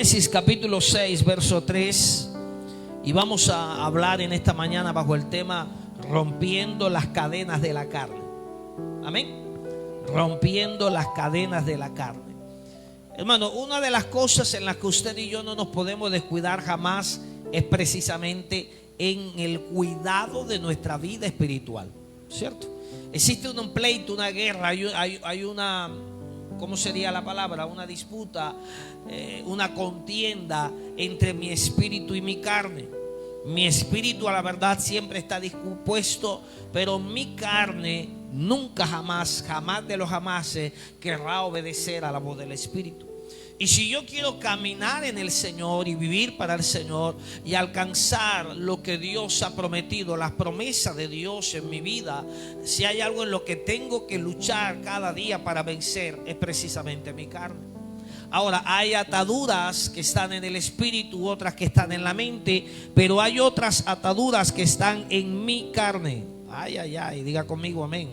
Génesis capítulo 6, verso 3. Y vamos a hablar en esta mañana bajo el tema rompiendo las cadenas de la carne. Amén. Rompiendo las cadenas de la carne. Hermano, una de las cosas en las que usted y yo no nos podemos descuidar jamás es precisamente en el cuidado de nuestra vida espiritual, ¿cierto? Existe un pleito, una guerra, hay una, ¿cómo sería la palabra? Una disputa, una contienda entre mi espíritu y mi carne. Mi espíritu a la verdad siempre está dispuesto, pero mi carne nunca jamás de los jamases querrá obedecer a la voz del espíritu. Y si yo quiero caminar en el Señor y vivir para el Señor y alcanzar lo que Dios ha prometido, las promesas de Dios en mi vida, si hay algo en lo que tengo que luchar cada día para vencer, es precisamente mi carne. Ahora, hay ataduras que están en el espíritu, otras que están en la mente, pero hay otras ataduras que están en mi carne. Ay, ay, ay, diga conmigo amén.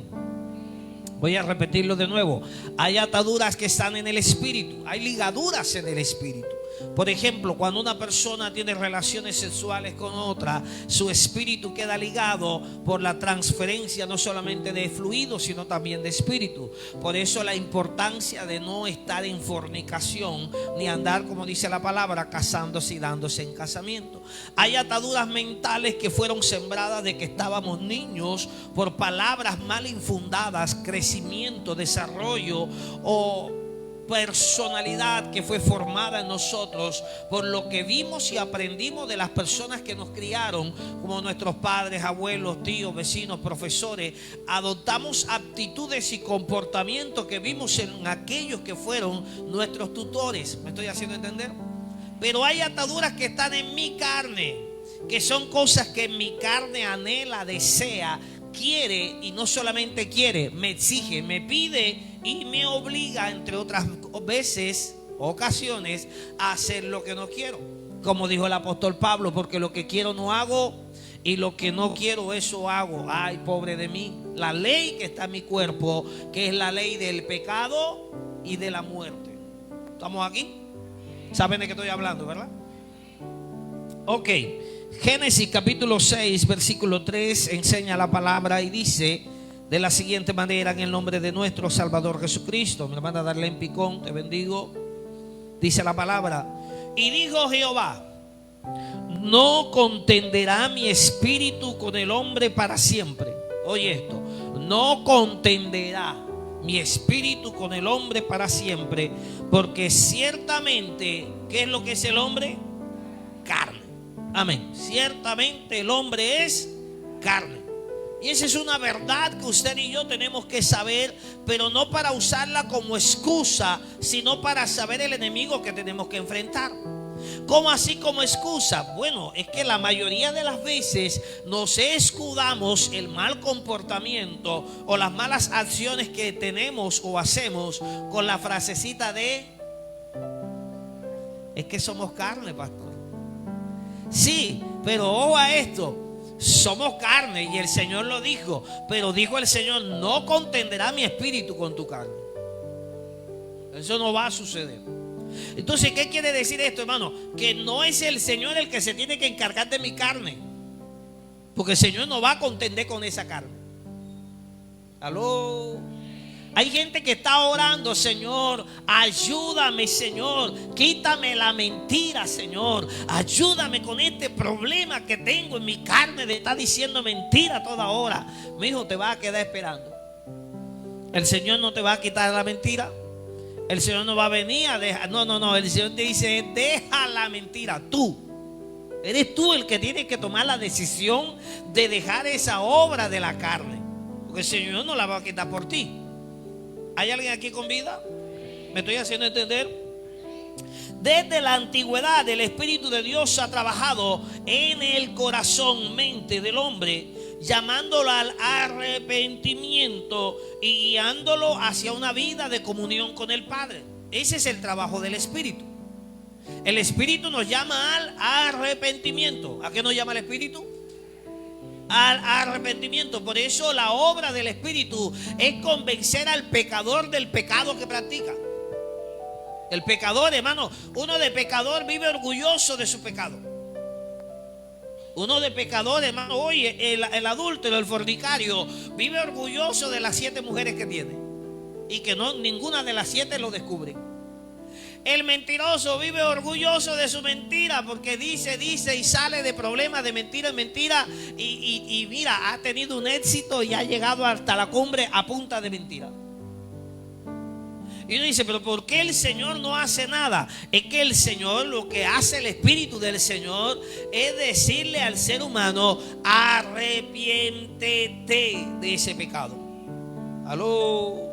Voy a repetirlo de nuevo. Hay ataduras que están en el espíritu, hay ligaduras en el espíritu. Por ejemplo, cuando una persona tiene relaciones sexuales con otra, su espíritu queda ligado por la transferencia no solamente de fluidos, sino también de espíritu. Por eso la importancia de no estar en fornicación, ni andar, como dice la palabra, casándose y dándose en casamiento. Hay ataduras mentales que fueron sembradas de que estábamos niños por palabras mal infundadas, crecimiento, desarrollo o personalidad que fue formada en nosotros por lo que vimos y aprendimos de las personas que nos criaron, como nuestros padres, abuelos, tíos, vecinos, profesores. Adoptamos aptitudes y comportamientos que vimos en aquellos que fueron nuestros tutores. ¿Me estoy haciendo entender? Pero hay ataduras que están en mi carne, que son cosas que mi carne anhela, desea, quiere, y no solamente quiere, me exige, me pide y me obliga, entre otras ocasiones, a hacer lo que no quiero. Como dijo el apóstol Pablo, porque lo que quiero no hago y lo que no quiero eso hago. Ay, pobre de mí. La ley que está en mi cuerpo, que es la ley del pecado y de la muerte. ¿Estamos aquí? ¿Saben de qué estoy hablando, verdad? Ok. Génesis capítulo 6 versículo 3 enseña la palabra y dice de la siguiente manera: en el nombre de nuestro Salvador Jesucristo. Mi hermana Darlene Picón, te bendigo. Dice la palabra: y dijo Jehová, no contenderá mi espíritu con el hombre para siempre. Oye esto: no contenderá mi espíritu con el hombre para siempre, porque ciertamente, ¿qué es lo que es el hombre? Carne. Amén. Ciertamente el hombre es carne. Y esa es una verdad que usted y yo tenemos que saber, pero no para usarla como excusa, sino para saber el enemigo que tenemos que enfrentar. ¿Cómo así como excusa? Bueno, es que la mayoría de las veces nos escudamos el mal comportamiento o las malas acciones que tenemos o hacemos con la frasecita de: es que somos carne, pastor. Sí, pero ojo a esto: somos carne y el Señor lo dijo, pero dijo el Señor: no contenderá mi espíritu con tu carne. Eso no va a suceder. Entonces, ¿qué quiere decir esto, hermano? Que no es el Señor el que se tiene que encargar de mi carne, porque el Señor no va a contender con esa carne. ¿Aló? Hay gente que está orando: Señor, ayúdame, Señor, quítame la mentira, Señor, ayúdame con este problema que tengo en mi carne de estar diciendo mentira toda hora. Mi hijo, te va a quedar esperando. El Señor no te va a quitar la mentira. El Señor no va a venir a dejar. No, el Señor te dice: deja la mentira. Tú eres tú el que tienes que tomar la decisión de dejar esa obra de la carne, porque el Señor no la va a quitar por ti. ¿Hay alguien aquí con vida? ¿Me estoy haciendo entender? Desde la antigüedad el Espíritu de Dios ha trabajado en el corazón, mente del hombre, llamándolo al arrepentimiento y guiándolo hacia una vida de comunión con el Padre. Ese es el trabajo del Espíritu. El Espíritu nos llama al arrepentimiento. ¿A qué nos llama el Espíritu? Al arrepentimiento. Por eso la obra del Espíritu es convencer al pecador del pecado que practica. El pecador, hermano, uno de pecador vive orgulloso de su pecado. Uno de pecador, hermano, oye, el adúltero, el fornicario, vive orgulloso de las 7 mujeres que tiene. Y que no, ninguna de las 7 lo descubre. El mentiroso vive orgulloso de su mentira, porque dice y sale de problemas, de mentira en mentira. Y mira, ha tenido un éxito y ha llegado hasta la cumbre a punta de mentira. Y uno dice, pero ¿por qué el Señor no hace nada? Es que el Señor, lo que hace el Espíritu del Señor es decirle al ser humano: arrepiéntete de ese pecado. Aló.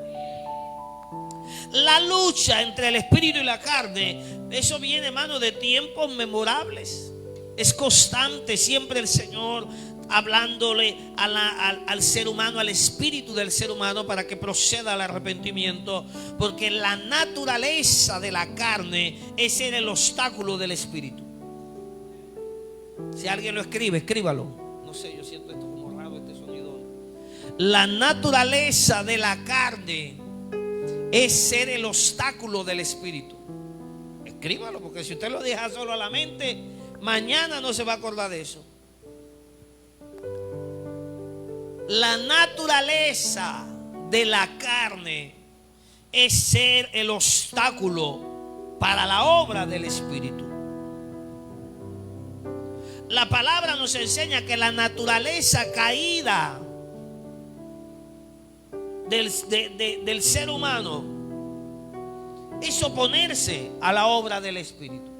La lucha entre el espíritu y la carne, eso viene, hermano, de tiempos memorables. Es constante siempre el Señor hablándole al ser humano, al espíritu del ser humano, para que proceda al arrepentimiento. Porque la naturaleza de la carne es ser el obstáculo del espíritu. Si alguien lo escribe, escríbalo. No sé, yo siento esto como raro, este sonido. La naturaleza de la carne es ser el obstáculo del espíritu. Escríbalo, porque si usted lo deja solo a la mente, mañana no se va a acordar de eso. La naturaleza de la carne es ser el obstáculo para la obra del espíritu. La palabra nos enseña que la naturaleza caída del ser humano es oponerse a la obra del Espíritu.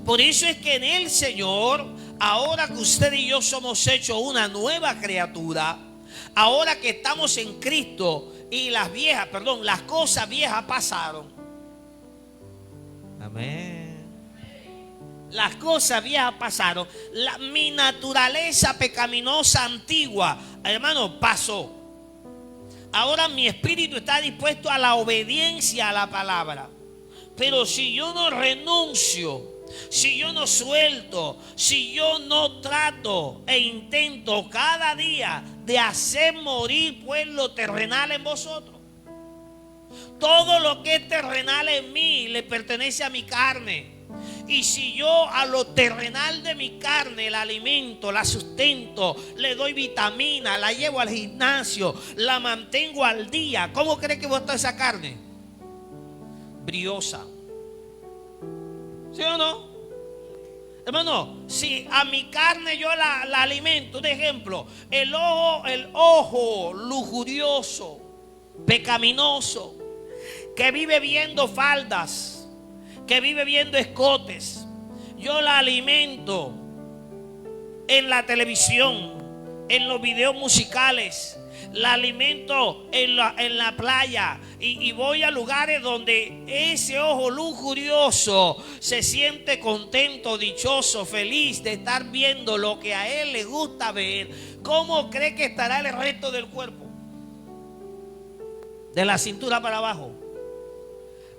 Por eso es que en el Señor, ahora que usted y yo somos hechos una nueva criatura, ahora que estamos en Cristo y las cosas viejas pasaron. Amén. Las cosas viejas pasaron. Mi naturaleza pecaminosa antigua, hermano, pasó. Ahora mi espíritu está dispuesto a la obediencia a la palabra. Pero si yo no renuncio, si yo no suelto, si yo no trato e intento cada día de hacer morir pues lo terrenal en vosotros. Todo lo que es terrenal en mí le pertenece a mi carne. Y si yo a lo terrenal de mi carne la alimento, la sustento, le doy vitamina, la llevo al gimnasio, la mantengo al día, ¿cómo cree que bota esa carne? Briosa. ¿Sí o no? Hermano, si a mi carne yo la alimento, un ejemplo, el ojo lujurioso, pecaminoso, que vive viendo faldas, que vive viendo escotes, yo la alimento en la televisión, en los videos musicales, la alimento en la playa, y voy a lugares donde ese ojo lujurioso se siente contento, dichoso, feliz de estar viendo lo que a él le gusta ver. ¿Cómo cree que estará el resto del cuerpo? De la cintura para abajo.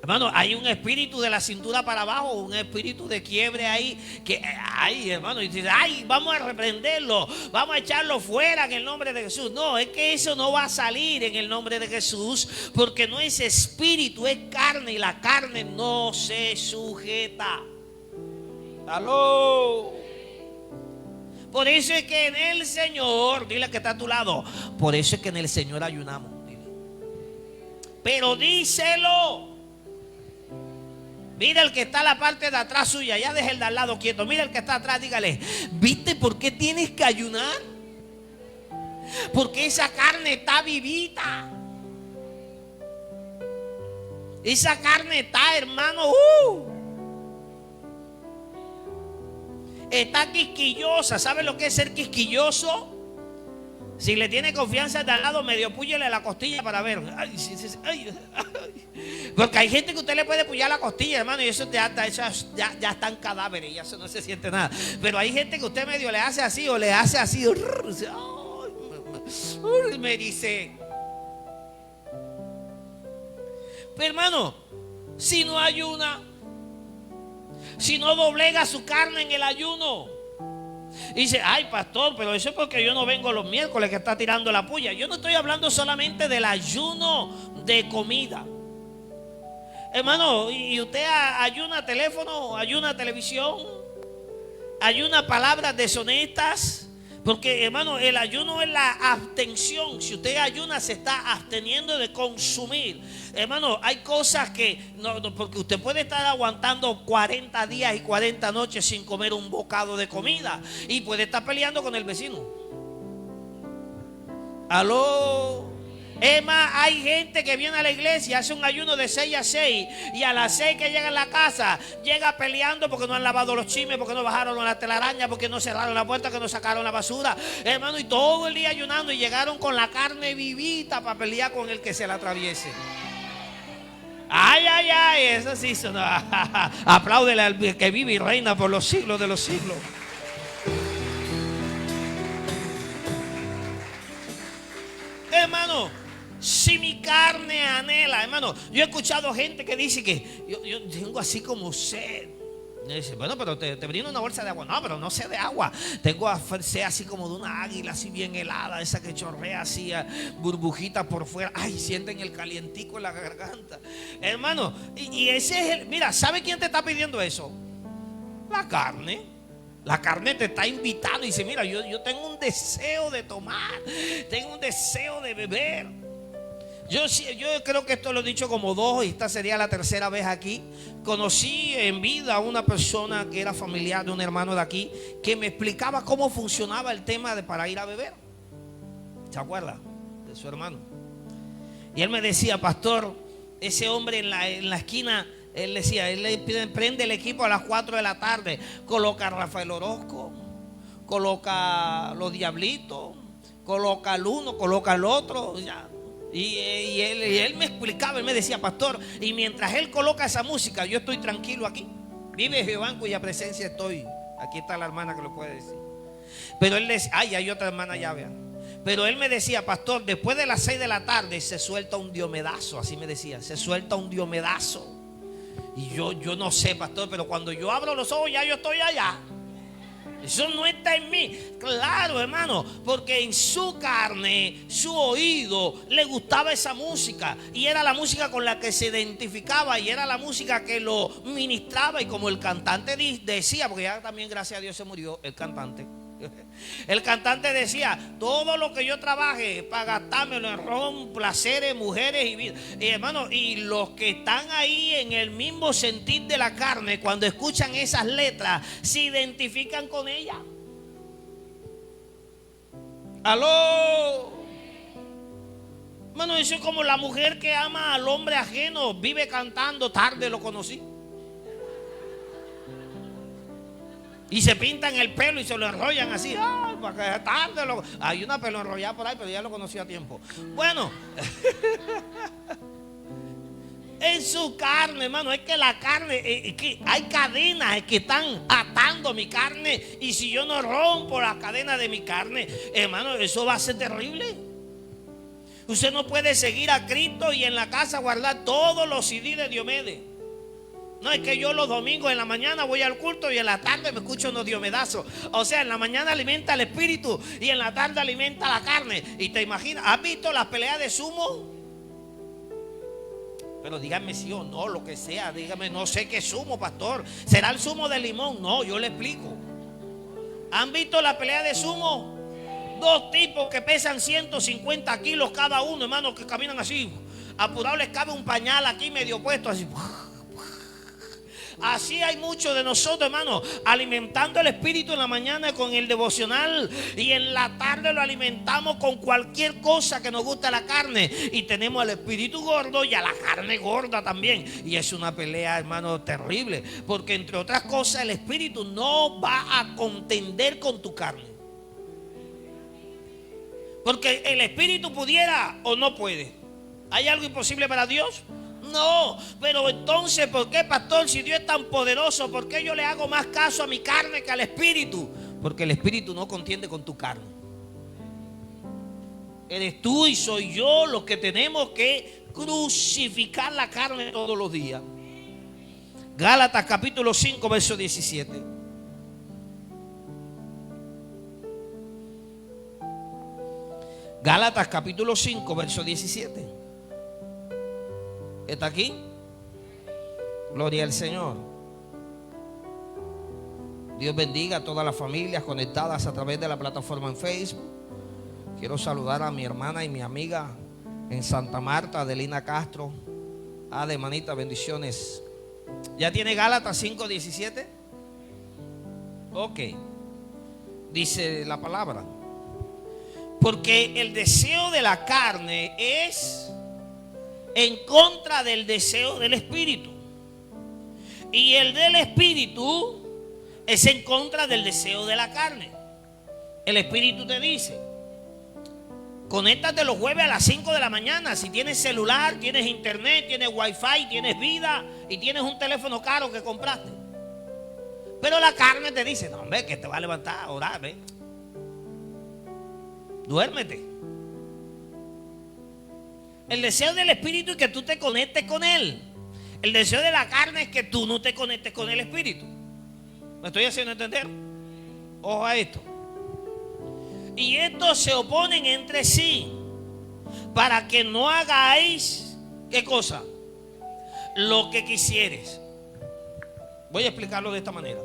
Hermano, hay un espíritu de la cintura para abajo, un espíritu de quiebre ahí, que ay, hermano, y dice, ay, vamos a reprenderlo, vamos a echarlo fuera en el nombre de Jesús. No, es que eso no va a salir en el nombre de Jesús, porque no es espíritu, es carne, y la carne no se sujeta. ¡Aló! Por eso es que en el Señor, dile que está a tu lado, por eso es que en el Señor ayunamos. Dile. Pero díselo. Mira el que está a la parte de atrás suya, ya deja el de al lado quieto. Mira el que está atrás, dígale, ¿viste por qué tienes que ayunar? Porque esa carne está vivita. Esa carne está, hermano, está quisquillosa. ¿Sabe lo que es ser quisquilloso? Si le tiene confianza de al lado, medio púyele la costilla para ver. Porque hay gente que usted le puede pullar la costilla, hermano, y eso ya están cadáveres, ya eso no se siente nada. Pero hay gente que usted medio le hace así o le hace así. Me dice. Pero hermano, si no ayuna, si no doblega su carne en el ayuno. Y dice, ay pastor, pero eso es porque yo no vengo los miércoles que está tirando la puya. Yo no estoy hablando solamente del ayuno de comida. Hermano, y usted ayuna teléfono, ayuna televisión, ayuna palabras deshonestas. Porque, hermano, el ayuno es la abstención. Si usted ayuna, se está absteniendo de consumir. Hermano, hay cosas que porque usted puede estar aguantando 40 días y 40 noches sin comer un bocado de comida, y puede estar peleando con el vecino. Aló. Es más, hay gente que viene a la iglesia, hace un ayuno de 6 a 6, y a las 6 que llega a la casa, llega peleando porque no han lavado los chismes, porque no bajaron la telaraña, porque no cerraron la puerta, que no sacaron la basura, hermano, y todo el día ayunando, y llegaron con la carne vivita para pelear con el que se la atraviese. Ay, ay, ay, eso sí son. Apláudele al que vive y reina por los siglos de los siglos. Hermano, si mi carne anhela, hermano, yo he escuchado gente que dice que yo tengo así como sed. Y dice, bueno, pero te brinda una bolsa de agua. No, pero no sé de agua. Tengo sed así como de una águila, así bien helada, esa que chorrea así, burbujita por fuera. Ay, sienten el calientico en la garganta. Hermano, y ese es el. Mira, ¿sabe quién te está pidiendo eso? La carne. La carne te está invitando y dice, mira, yo tengo un deseo de tomar, tengo un deseo de beber. Yo creo que esto lo he dicho como 2 y esta sería la 3ª vez aquí. Conocí en vida a una persona que era familiar de un hermano de aquí, que me explicaba cómo funcionaba el tema para ir a beber. ¿Se acuerda de su hermano? Y él me decía, pastor, ese hombre en la esquina, él decía, él le prende el equipo a las 4 de la tarde, coloca a Rafael Orozco, coloca los Diablitos, coloca al uno, coloca al otro, ya. Y él me explicaba, él me decía, pastor, y mientras él coloca esa música, yo estoy tranquilo aquí. Vive Jehová en cuya presencia estoy. Aquí está la hermana que lo puede decir. Pero él decía, ay, hay otra hermana ya, vean. Pero él me decía, pastor, después de las 6 de la tarde se suelta un diomedazo, así me decía, se suelta un diomedazo. Y yo no sé, pastor, pero cuando yo abro los ojos ya yo estoy allá. Eso no está en mí. Claro, hermano, porque en su carne, su oído, le gustaba esa música. Y era la música con la que se identificaba. Y era la música que lo ministraba. Y como el cantante decía, porque ya también gracias a Dios se murió el cantante. El cantante decía, todo lo que yo trabaje para gastármelo en ron, placeres, mujeres y vida. Y hermano, y los que están ahí en el mismo sentir de la carne, cuando escuchan esas letras, se identifican con ellas. Aló. Hermano, eso es como la mujer que ama al hombre ajeno, vive cantando, tarde lo conocí. Y se pintan el pelo y se lo enrollan así. Ay, para que tarde hay una pelo enrollada por ahí, pero ya lo conocí a tiempo. Bueno, en su carne, hermano, es que la carne, que hay cadenas que están atando mi carne. Y si yo no rompo la cadena de mi carne, hermano, eso va a ser terrible. Usted no puede seguir a Cristo y en la casa guardar todos los CD de Diomedes. No, es que yo los domingos en la mañana voy al culto y en la tarde me escucho unos diomedazos. O sea, en la mañana alimenta el espíritu y en la tarde alimenta la carne. Y te imaginas, ¿has visto las peleas de sumo? Pero dígame sí o no, lo que sea. Dígame, no sé qué sumo, pastor. ¿Será el zumo de limón? No, yo le explico. ¿Han visto la pelea de sumo? 2 tipos que pesan 150 kilos cada uno, hermano, que caminan así. Apurado les cabe un pañal aquí medio puesto así. Así hay muchos de nosotros, hermano, alimentando el espíritu en la mañana con el devocional, y en la tarde lo alimentamos con cualquier cosa que nos gusta la carne, y tenemos al espíritu gordo y a la carne gorda también. Y es una pelea, hermano, terrible, porque entre otras cosas el espíritu no va a contender con tu carne, porque el espíritu pudiera o no puede. ¿Hay algo imposible para Dios? No, pero entonces, ¿por qué, pastor? Si Dios es tan poderoso, ¿por qué yo le hago más caso a mi carne que al espíritu? Porque el espíritu no contiende con tu carne. Eres tú y soy yo los que tenemos que crucificar la carne todos los días. Gálatas capítulo 5, verso 17. Gálatas capítulo 5, verso 17. ¿Está aquí? Gloria al Señor. Dios bendiga a todas las familias conectadas a través de la plataforma en Facebook. Quiero saludar a mi hermana y mi amiga en Santa Marta, Adelina Castro. De hermanita, bendiciones. ¿Ya tiene Gálatas 5:17? Ok. Dice la palabra: porque el deseo de la carne es en contra del deseo del espíritu, y el del espíritu es en contra del deseo de la carne. El espíritu te dice: conéctate los jueves a las 5 de la mañana. Si tienes celular, tienes internet, tienes wifi, tienes vida y tienes un teléfono caro que compraste. Pero la carne te dice: no, hombre, que te va a levantar a orar, ¿ve? Duérmete. El deseo del espíritu es que tú te conectes con él. El deseo de la carne es que tú no te conectes con el espíritu. ¿Me estoy haciendo entender? Ojo a esto. Y estos se oponen entre sí, para que no hagáis, ¿qué cosa? Lo que quisieres. Voy a explicarlo de esta manera.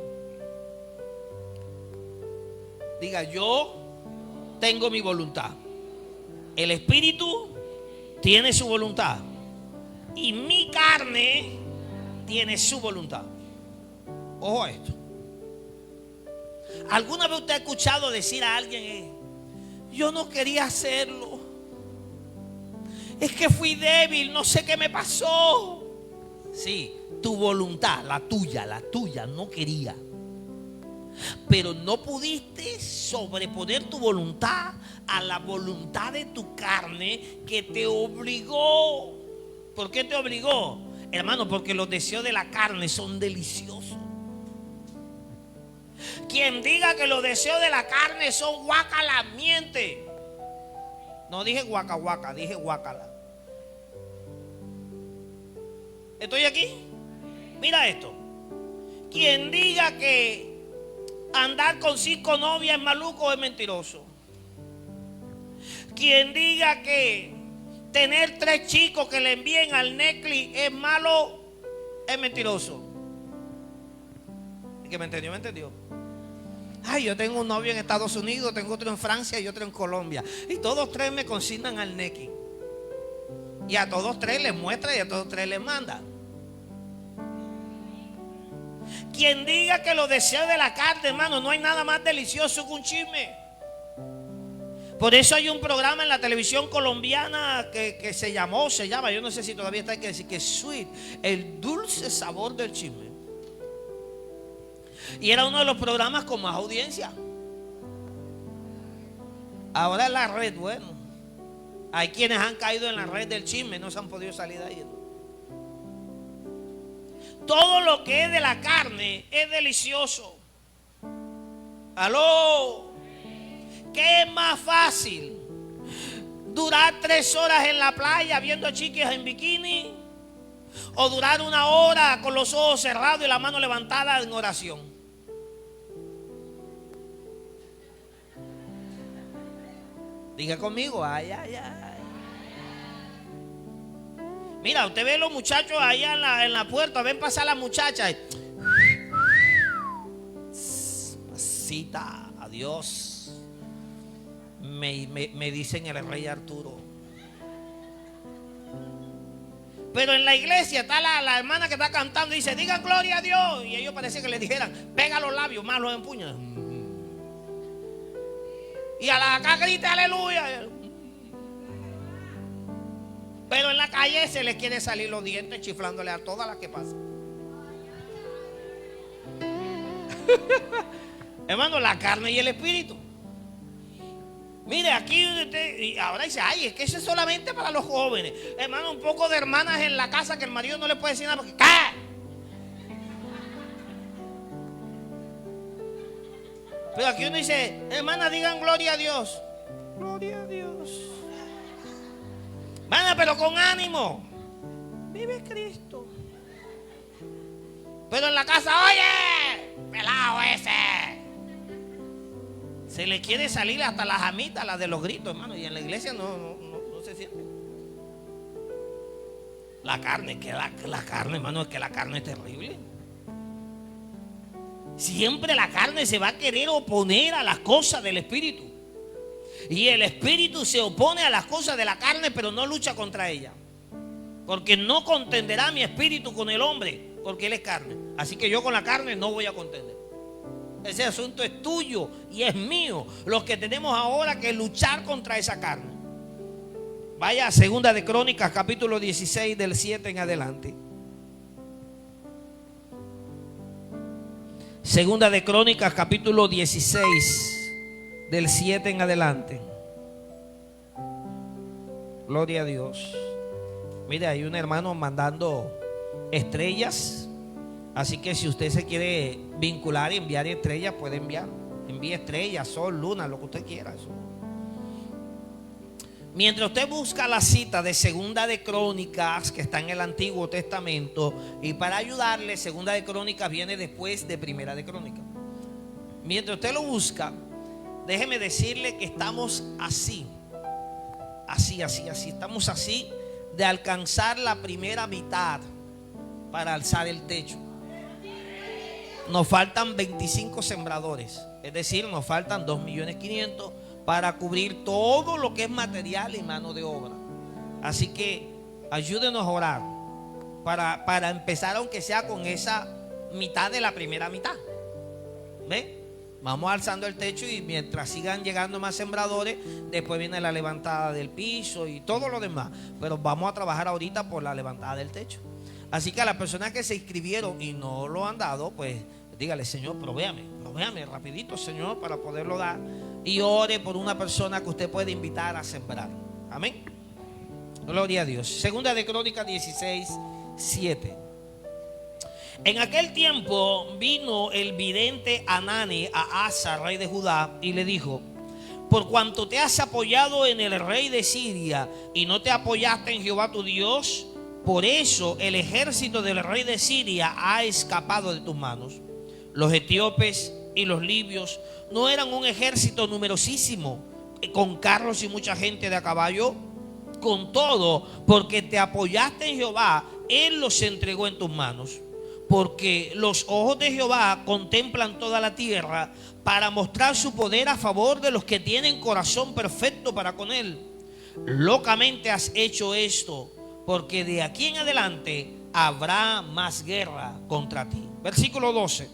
Diga: yo tengo mi voluntad. El espíritu tiene su voluntad. Y mi carne tiene su voluntad. Ojo a esto. ¿Alguna vez usted ha escuchado decir a alguien: yo no quería hacerlo, es que fui débil, no sé qué me pasó? Sí, tu voluntad, la tuya no quería, pero no pudiste sobreponer tu voluntad a la voluntad de tu carne, que te obligó. ¿Por qué te obligó, hermano? Porque los deseos de la carne son deliciosos. Quien diga que los deseos de la carne son guácala, miente. No dije guaca guaca, dije guácala. ¿Estoy aquí? Mira esto. Quien diga que andar con 5 novias es maluco es mentiroso. Quien diga que tener 3 chicos que le envíen al Netflix es malo es mentiroso. ¿El que me entendió, me entendió? Ay, yo tengo un novio en Estados Unidos, tengo otro en Francia y otro en Colombia, y todos 3 me consignan al Netflix. Y a todos 3 les muestra y a todos 3 les manda. Quien diga que los deseos de la carne, hermano, no hay nada más delicioso que un chisme. Por eso hay un programa en la televisión colombiana que se llama, yo no sé si todavía está, hay que decir que es Sweet, el dulce sabor del chisme. Y era uno de los programas con más audiencia. Ahora la red, bueno, hay quienes han caído en la red del chisme, no se han podido salir de ahí. Todo lo que es de la carne es delicioso. Aló. ¿Qué es más fácil? ¿Durar 3 horas en la playa viendo chicas en bikini? ¿O durar 1 hora con los ojos cerrados y la mano levantada en oración? Diga conmigo: ay, ay, ay. Mira, usted ve los muchachos allá en la puerta, ven pasar las muchachas. Pasita, adiós. Me dicen el rey Arturo. Pero en la iglesia está la hermana que está cantando y dice: digan gloria a Dios. Y ellos parece que le dijeran: pega los labios, más los empuña. Y a la acá grita aleluya. Pero en la calle se les quiere salir los dientes chiflándole a todas las que pasan. Hermano, la carne y el espíritu. Mire, aquí usted, y ahora dice: ay, es que eso es solamente para los jóvenes. Hermano, un poco de hermanas en la casa que el marido no le puede decir nada porque ¿qué? Pero aquí uno dice: hermana, digan gloria a Dios. Gloria a Dios. Hermana, pero con ánimo. Vive Cristo. Pero en la casa: oye, pelado ese. Se le quiere salir hasta las jamitas, las de los gritos, hermano. Y en la iglesia no se siente. La carne, que la carne, hermano, es que la carne es terrible. Siempre la carne se va a querer oponer a las cosas del espíritu. Y el espíritu se opone a las cosas de la carne, pero no lucha contra ella. Porque no contenderá mi espíritu con el hombre, porque él es carne. Así que yo con la carne no voy a contender. Ese asunto es tuyo y es mío. Los que tenemos ahora que luchar contra esa carne. Vaya a Segunda de Crónicas, capítulo 16, del 7 en adelante. Segunda de Crónicas, capítulo 16, del 7 en adelante. Gloria a Dios. Mire, hay un hermano mandando estrellas. Así que si usted se quiere vincular y enviar estrellas, puede enviar. Envíe estrellas, sol, luna, lo que usted quiera. Mientras usted busca la cita de Segunda de Crónicas, que está en el Antiguo Testamento, y para ayudarle, Segunda de Crónicas viene después de Primera de Crónicas. Mientras usted lo busca, déjeme decirle que estamos así. Estamos así de alcanzar la primera mitad para alzar el techo. Nos faltan 25 sembradores, es decir, nos faltan 2.500.000 para cubrir todo lo que es material y mano de obra. Así que ayúdenos a orar para empezar, aunque sea con esa mitad de la primera mitad. ¿Ve? Vamos alzando el techo y mientras sigan llegando más sembradores, después viene la levantada del piso y todo lo demás. Pero vamos a trabajar ahorita por la levantada del techo. Así que a las personas que se inscribieron y no lo han dado, pues dígale: Señor, provéame rapidito, Señor, para poderlo dar. Y ore por una persona que usted puede invitar a sembrar. Amén. Gloria a Dios. Segunda de Crónicas 16, 7. En aquel tiempo vino el vidente Hanani a Asa, rey de Judá, y le dijo: por cuanto te has apoyado en el rey de Siria y no te apoyaste en Jehová tu Dios, por eso el ejército del rey de Siria ha escapado de tus manos. Los etíopes y los libios no eran un ejército numerosísimo, con carros y mucha gente de a caballo. Con todo, porque te apoyaste en Jehová, Él los entregó en tus manos. Porque los ojos de Jehová contemplan toda la tierra para mostrar su poder a favor de los que tienen corazón perfecto para con Él. Locamente has hecho esto, porque de aquí en adelante habrá más guerra contra ti. Versículo 12.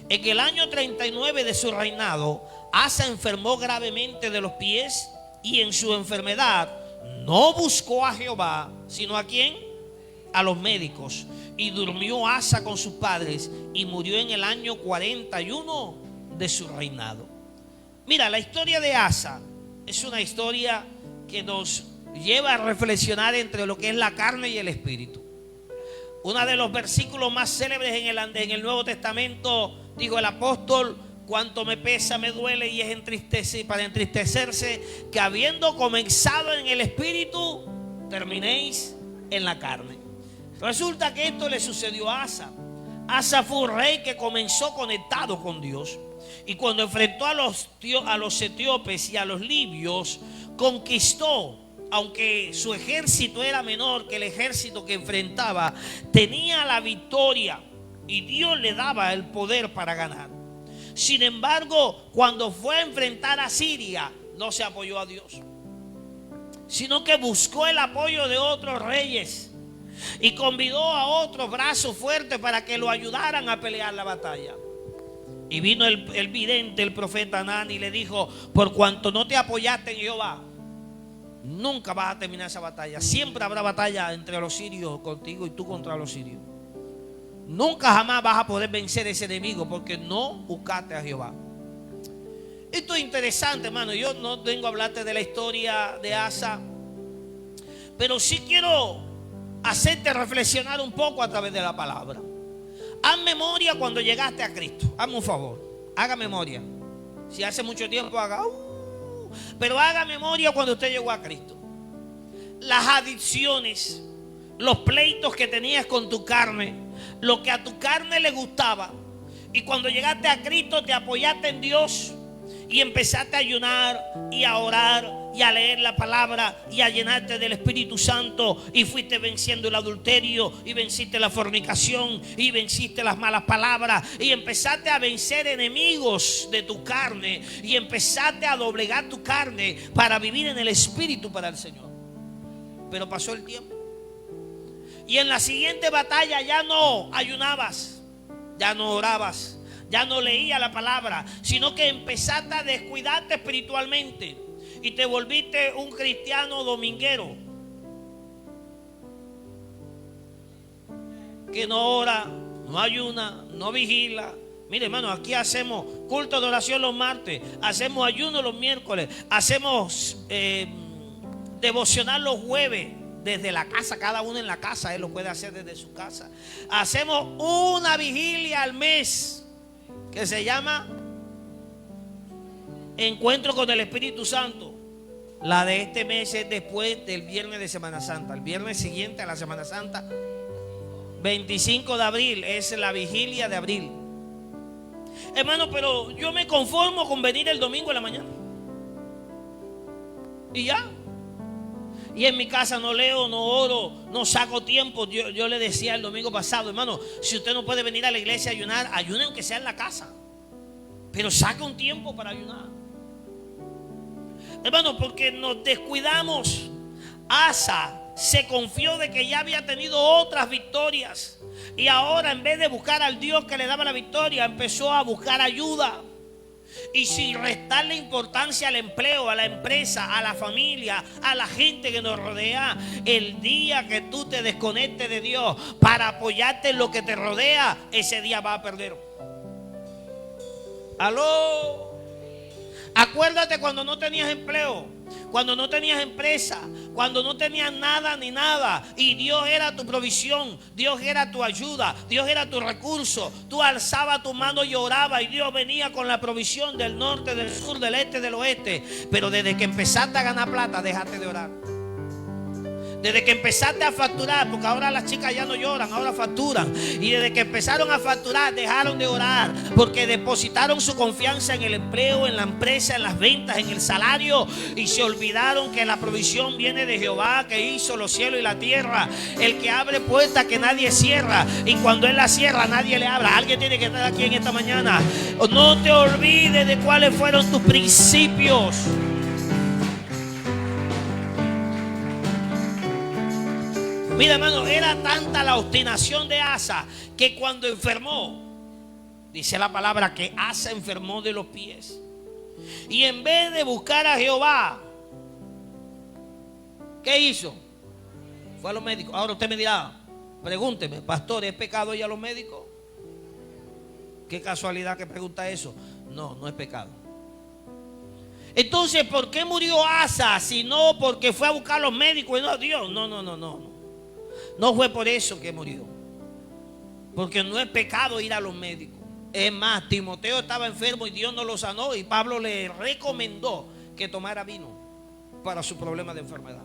En el año 39 de su reinado, Asa enfermó gravemente de los pies, y en su enfermedad no buscó a Jehová, sino ¿a quién? A los médicos. Y durmió Asa con sus padres y murió en el año 41 de su reinado. Mira, la historia de Asa es una historia que nos lleva a reflexionar entre lo que es la carne y el espíritu. Uno de los versículos más célebres en el Nuevo Testamento, dijo el apóstol: cuánto me pesa, me duele y es para entristecerse, que habiendo comenzado en el espíritu, terminéis en la carne. Resulta que esto le sucedió a Asa. Asa fue un rey que comenzó conectado con Dios, y cuando enfrentó a los etíopes y a los libios, conquistó. Aunque su ejército era menor que el ejército que enfrentaba, tenía la victoria y Dios le daba el poder para ganar. Sin embargo, cuando fue a enfrentar a Siria, no se apoyó a Dios, sino que buscó el apoyo de otros reyes y convidó a otros brazos fuertes para que lo ayudaran a pelear la batalla. Y vino el vidente, el profeta Hanani, y le dijo: por cuanto no te apoyaste en Jehová, nunca vas a terminar esa batalla. Siempre habrá batalla entre los sirios contigo y tú contra los sirios. Nunca jamás vas a poder vencer ese enemigo, porque no buscaste a Jehová. Esto es interesante, hermano. Yo no vengo a hablarte de la historia de Asa, pero sí quiero hacerte reflexionar un poco a través de la palabra. Haz memoria cuando llegaste a Cristo. Hazme un favor, haga memoria. Si hace mucho tiempo, haga pero haga memoria cuando usted llegó a Cristo. Las adicciones, los pleitos que tenías con tu carne, lo que a tu carne le gustaba. Y cuando llegaste a Cristo, te apoyaste en Dios y empezaste a ayunar y a orar y a leer la palabra y a llenarte del Espíritu Santo, y fuiste venciendo el adulterio y venciste la fornicación y venciste las malas palabras y empezaste a vencer enemigos de tu carne y empezaste a doblegar tu carne para vivir en el Espíritu para el Señor. Pero pasó el tiempo y en la siguiente batalla ya no ayunabas, ya no orabas, ya no leía la palabra, sino que empezaste a descuidarte espiritualmente y te volviste un cristiano dominguero que no ora, no ayuna, no vigila. Mire, hermano, aquí hacemos culto de oración los martes, hacemos ayuno los miércoles, hacemos devocional los jueves desde la casa, cada uno en la casa, él lo puede hacer desde su casa. Hacemos una vigilia al mes que se llama Encuentro con el Espíritu Santo. La de este mes es después del viernes de Semana Santa, el viernes siguiente a la Semana Santa, 25 de abril, es la vigilia de abril. Hermano, pero yo me conformo con venir el domingo en la mañana y ya. Y en mi casa no leo, no oro, no saco tiempo. Yo le decía el domingo pasado, hermano, si usted no puede venir a la iglesia a ayunar, ayune aunque sea en la casa, pero saque un tiempo para ayunar. Hermano, porque nos descuidamos. Asa se confió de que ya había tenido otras victorias y ahora, en vez de buscar al Dios que le daba la victoria, empezó a buscar ayuda. Y sin restarle importancia al empleo, a la empresa, a la familia, a la gente que nos rodea, el día que tú te desconectes de Dios para apoyarte en lo que te rodea, ese día va a perder. Aló. Acuérdate cuando no tenías empleo, cuando no tenías empresa, cuando no tenías nada ni nada, y Dios era tu provisión, Dios era tu ayuda, Dios era tu recurso. Tú alzabas tu mano y orabas y Dios venía con la provisión del norte, del sur, del este, del oeste. Pero desde que empezaste a ganar plata, dejaste de orar. Desde que empezaste a facturar, porque ahora las chicas ya no lloran, ahora facturan. Y desde que empezaron a facturar, dejaron de orar, porque depositaron su confianza en el empleo, en la empresa, en las ventas, en el salario, y se olvidaron que la provisión viene de Jehová, que hizo los cielos y la tierra, el que abre puertas que nadie cierra, y cuando Él la cierra, nadie le abra. Alguien tiene que estar aquí en esta mañana. No te olvides de cuáles fueron tus principios. Mira, hermano, era tanta la obstinación de Asa que cuando enfermó, dice la palabra que Asa enfermó de los pies. Y en vez de buscar a Jehová, ¿qué hizo? Fue a los médicos. Ahora usted me dirá, pregúnteme, pastor, ¿es pecado ir a los médicos? Qué casualidad que pregunta eso. No, no es pecado. Entonces, ¿por qué murió Asa? Si no porque fue a buscar a los médicos y no a Dios. No. No fue por eso que murió. Porque no es pecado ir a los médicos. Es más, Timoteo estaba enfermo y Dios no lo sanó, y Pablo le recomendó que tomara vino para su problema de enfermedad.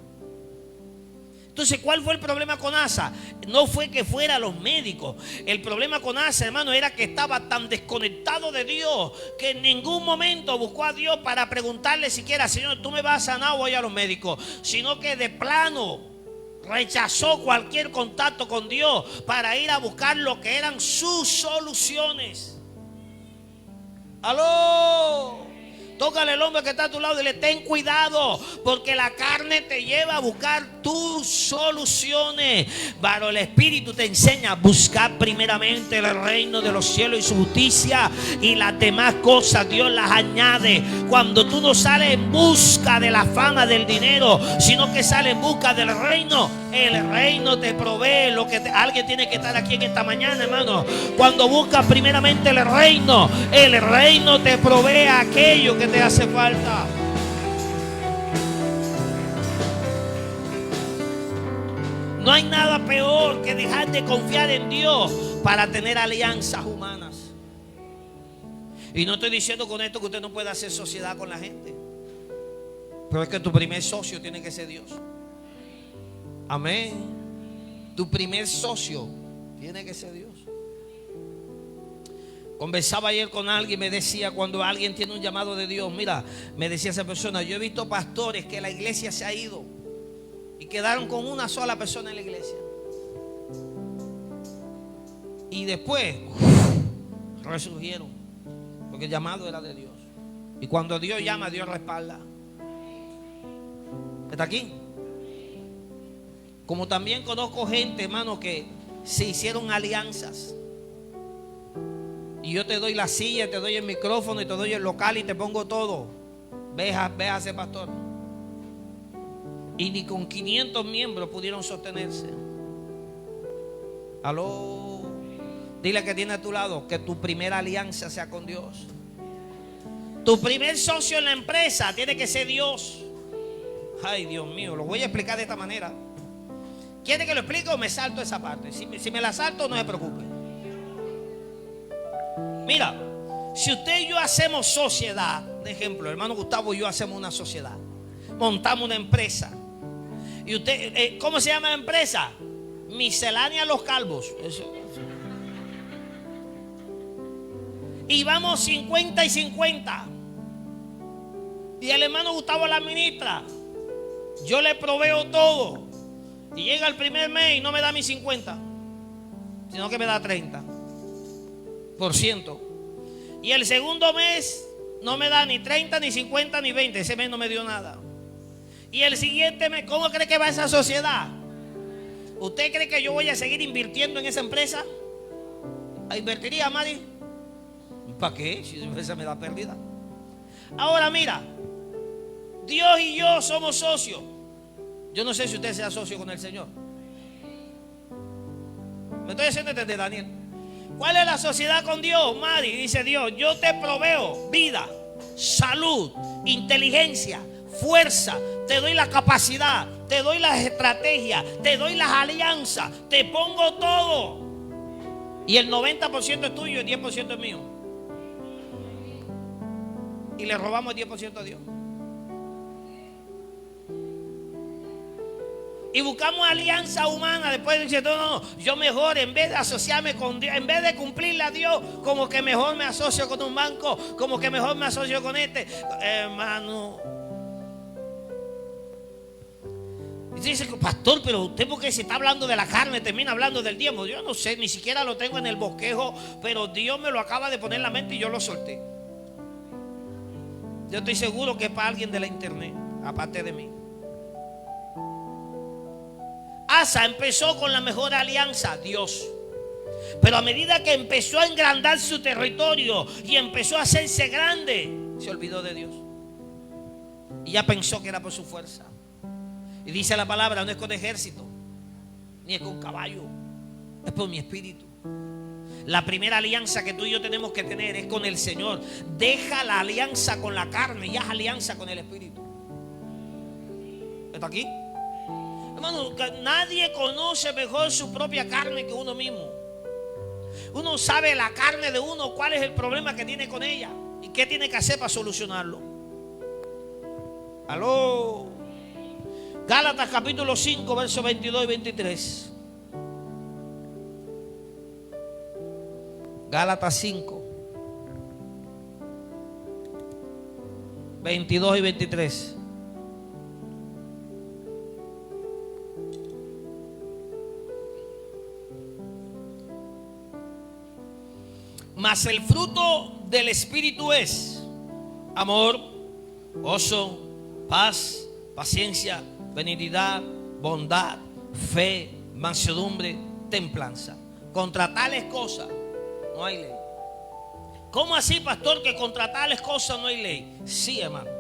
Entonces, ¿cuál fue el problema con Asa? No fue que fuera a los médicos. El problema con Asa, hermano, era que estaba tan desconectado de Dios que en ningún momento buscó a Dios para preguntarle siquiera, Señor, ¿tú me vas a sanar o voy a los médicos? Sino que de plano rechazó cualquier contacto con Dios para ir a buscar lo que eran sus soluciones. Aló. Tócale al hombre que está a tu lado y dile, ten cuidado, porque la carne te lleva a buscar tus soluciones. Pero el Espíritu te enseña a buscar primeramente el reino de los cielos y su justicia, y las demás cosas Dios las añade. Cuando tú no sales en busca de la fama, del dinero, sino que sales en busca del reino, el reino te provee lo que alguien tiene que estar aquí en esta mañana, hermano. Cuando buscas primeramente el reino te provee aquello que te hace falta. No hay nada peor que dejar de confiar en Dios para tener alianzas humanas. Y no estoy diciendo con esto que usted no pueda hacer sociedad con la gente, pero es que tu primer socio tiene que ser Dios. Amén. Tu primer socio tiene que ser Dios. Conversaba ayer con alguien, me decía, cuando alguien tiene un llamado de Dios, mira, me decía esa persona, yo he visto pastores que la iglesia se ha ido y quedaron con una sola persona en la iglesia. Y después resurgieron, porque el llamado era de Dios. Y cuando Dios llama, Dios respalda. ¿Está aquí? Como también conozco gente, hermano, que se hicieron alianzas. Y yo te doy la silla, te doy el micrófono y te doy el local y te pongo todo. Ve a ser pastor. Y ni con 500 miembros pudieron sostenerse. Aló. Dile que tiene a tu lado que tu primera alianza sea con Dios. Tu primer socio en la empresa tiene que ser Dios. Ay, Dios mío, lo voy a explicar de esta manera. ¿Quiere que lo explique o me salto esa parte? Si me la salto, no se preocupe. Mira, si usted y yo hacemos sociedad, de ejemplo, hermano Gustavo y yo hacemos una sociedad, montamos una empresa. Y usted, ¿cómo se llama la empresa? Miscelánea Los Calvos. Eso. Y vamos 50 y 50. Y el hermano Gustavo la administra. Yo le proveo todo. Y llega el primer mes y no me da mis 50, sino que me da 30%. Y el segundo mes no me da ni 30, ni 50, ni 20. Ese mes no me dio nada. Y el siguiente mes, ¿cómo cree que va esa sociedad? ¿Usted cree que yo voy a seguir invirtiendo en esa empresa? ¿Invertiría, Mari? ¿Para qué? Si esa empresa me da pérdida. Ahora mira, Dios y yo somos socios. Yo no sé si usted sea socio con el Señor. ¿Me estoy haciendo entender, Daniel? ¿Cuál es la sociedad con Dios, Mari? Dice Dios, yo te proveo vida, salud, inteligencia, fuerza, te doy la capacidad, te doy las estrategias, te doy las alianzas, te pongo todo. Y el 90% es tuyo y el 10% es mío. Y le robamos el 10% a Dios. Y buscamos alianza humana. Después dice, no, yo mejor en vez de asociarme con Dios, en vez de cumplirle a Dios, como que mejor me asocio con un banco, como que mejor me asocio con este. Hermano. Y dice, pastor, pero usted, porque se está hablando de la carne, termina hablando del diezmo. Yo no sé, ni siquiera lo tengo en el bosquejo, pero Dios me lo acaba de poner en la mente y yo lo solté. Yo estoy seguro que es para alguien de la internet, aparte de mí. Asa empezó con la mejor alianza, Dios. Pero a medida que empezó a engrandar su territorio y empezó a hacerse grande, se olvidó de Dios. Y ya pensó que era por su fuerza. Y dice la palabra, no es con ejército, ni es con caballo, es por mi espíritu. La primera alianza que tú y yo tenemos que tener es con el Señor. Deja la alianza con la carne y haz alianza con el espíritu. ¿Está aquí? Hermano, nadie conoce mejor su propia carne que uno mismo. Uno sabe la carne de uno, cuál es el problema que tiene con ella y qué tiene que hacer para solucionarlo. Aló. Gálatas capítulo 5, versos 22 y 23. Gálatas 5, 22 y 23. Mas el fruto del Espíritu es amor, gozo, paz, paciencia, benignidad, bondad, fe, mansedumbre, templanza. Contra tales cosas no hay ley. ¿Cómo así, pastor, que contra tales cosas no hay ley? Sí, hermano.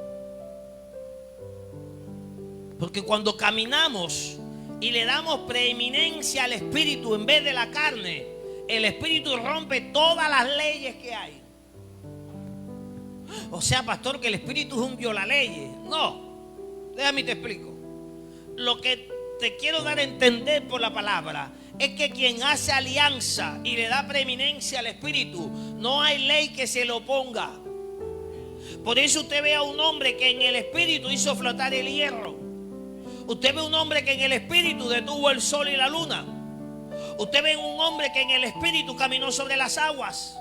Porque cuando caminamos y le damos preeminencia al Espíritu en vez de la carne, el Espíritu rompe todas las leyes que hay. O sea, pastor, que el Espíritu es un violaleyes. No, déjame te explico. Lo que te quiero dar a entender por la palabra es que quien hace alianza y le da preeminencia al Espíritu, no hay ley que se lo oponga. Por eso usted ve a un hombre que en el Espíritu hizo flotar el hierro. Usted ve a un hombre que en el Espíritu detuvo el sol y la luna. Usted ve a un hombre que en el Espíritu caminó sobre las aguas.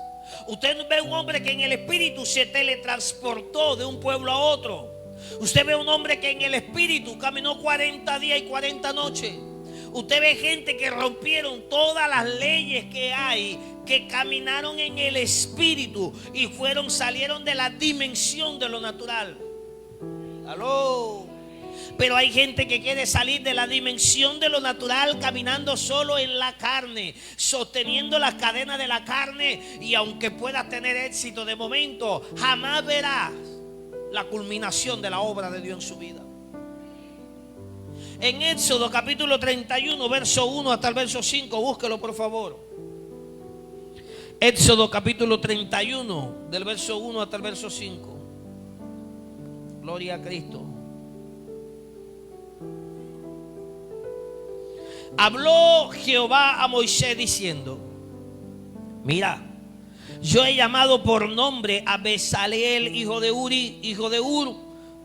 Usted ve un hombre que en el espíritu se teletransportó de un pueblo a otro. Usted ve un hombre que en el espíritu caminó 40 días y 40 noches. Usted ve gente que rompieron todas las leyes que hay, que caminaron en el espíritu y salieron de la dimensión de lo natural. Aló. Pero hay gente que quiere salir de la dimensión de lo natural caminando solo en la carne, sosteniendo las cadenas de la carne, y aunque pueda tener éxito de momento, jamás verá la culminación de la obra de Dios en su vida. En Éxodo capítulo 31, verso 1 hasta el verso 5, búsquelo por favor. Éxodo capítulo 31, del verso 1 hasta el verso 5. Gloria a Cristo. Habló Jehová a Moisés diciendo: mira, yo he llamado por nombre a Bezaleel, hijo de Uri, hijo de Ur,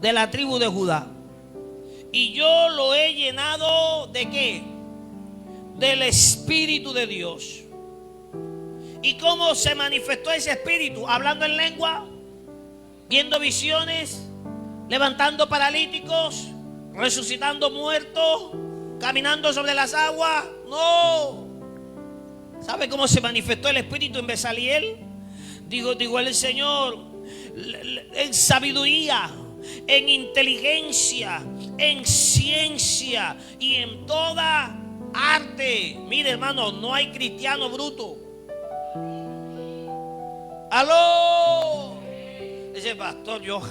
de la tribu de Judá. Y yo lo he llenado ¿de qué? Del Espíritu de Dios. ¿Y cómo se manifestó ese Espíritu? Hablando en lengua, viendo visiones, levantando paralíticos, resucitando muertos, caminando sobre las aguas. No. ¿Sabe cómo se manifestó el Espíritu en Bezaleel? Digo el Señor, en sabiduría, en inteligencia, en ciencia y en toda arte. Mire, hermano, no hay cristiano bruto. Aló. Dice, pastor, yo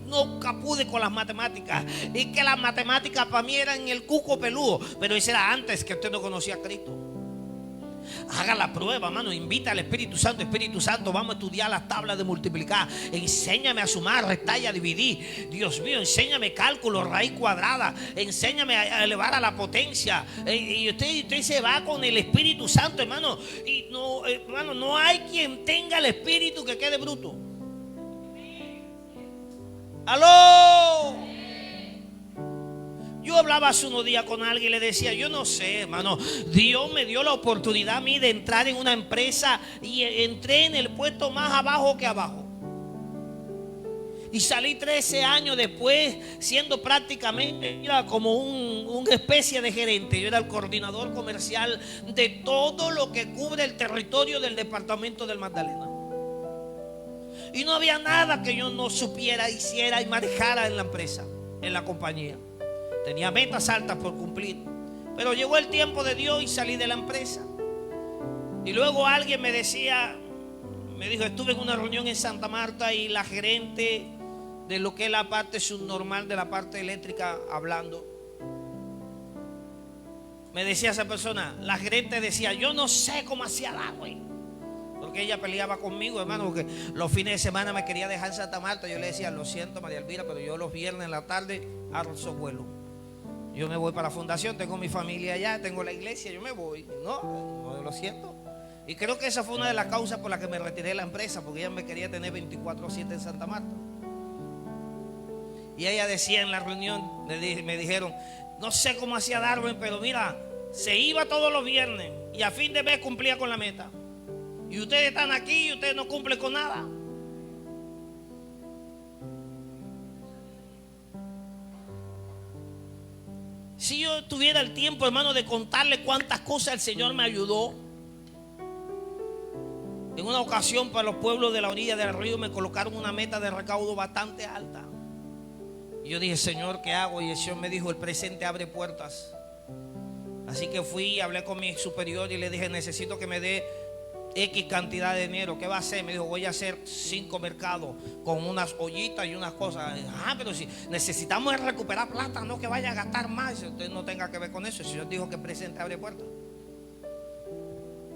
nunca pude con las matemáticas. Y que las matemáticas para mí eran el cuco peludo. Pero eso era antes que usted no conocía a Cristo. Haga la prueba, hermano. Invita al Espíritu Santo. Espíritu Santo, vamos a estudiar las tablas de multiplicar. Enséñame a sumar, restar y a dividir. Dios mío, enséñame cálculo, raíz cuadrada. Enséñame a elevar a la potencia. Y usted se va con el Espíritu Santo, hermano. Y no, hermano, no hay quien tenga el Espíritu que quede bruto. ¡Aló! Yo hablaba hace unos días con alguien y le decía, yo no sé, hermano, Dios me dio la oportunidad a mí de entrar en una empresa y entré en el puesto más abajo que abajo. Y salí 13 años después siendo prácticamente como una especie de gerente. Yo era el coordinador comercial de todo lo que cubre el territorio del departamento del Magdalena. Y no había nada que yo no supiera, hiciera y manejara en la empresa, en la compañía. Tenía metas altas por cumplir. Pero llegó el tiempo de Dios y salí de la empresa. Y luego alguien me dijo, estuve en una reunión en Santa Marta y la gerente de lo que es la parte subnormal de la parte eléctrica hablando. Me decía esa persona, la gerente decía, yo no sé cómo hacía el agua. Porque ella peleaba conmigo, hermano, porque los fines de semana me quería dejar en Santa Marta. Yo le decía, lo siento, María Elvira, pero yo los viernes en la tarde arrozo vuelo. Yo me voy para la fundación, tengo mi familia allá, tengo la iglesia, yo me voy. No, lo siento. Y creo que esa fue una de las causas por las que me retiré de la empresa, porque ella me quería tener 24/7 en Santa Marta. Y ella decía en la reunión, me dijeron, no sé cómo hacía Darwin, pero mira, se iba todos los viernes y a fin de mes cumplía con la meta. Y ustedes están aquí y ustedes no cumplen con nada. Si yo tuviera el tiempo, hermano, de contarle cuántas cosas el Señor me ayudó. En una ocasión, para los pueblos de la orilla del río me colocaron una meta de recaudo bastante alta. Y yo dije, Señor, ¿qué hago? Y el Señor me dijo, el presente abre puertas. Así que fui y hablé con mi superior y le dije, necesito que me dé X cantidad de dinero. ¿Qué va a hacer? Me dijo, voy a hacer 5 mercados con unas ollitas y unas cosas. Pero si necesitamos recuperar plata, no que vaya a gastar más. Usted no tenga que ver con eso. El Señor dijo que el presente abre puertas.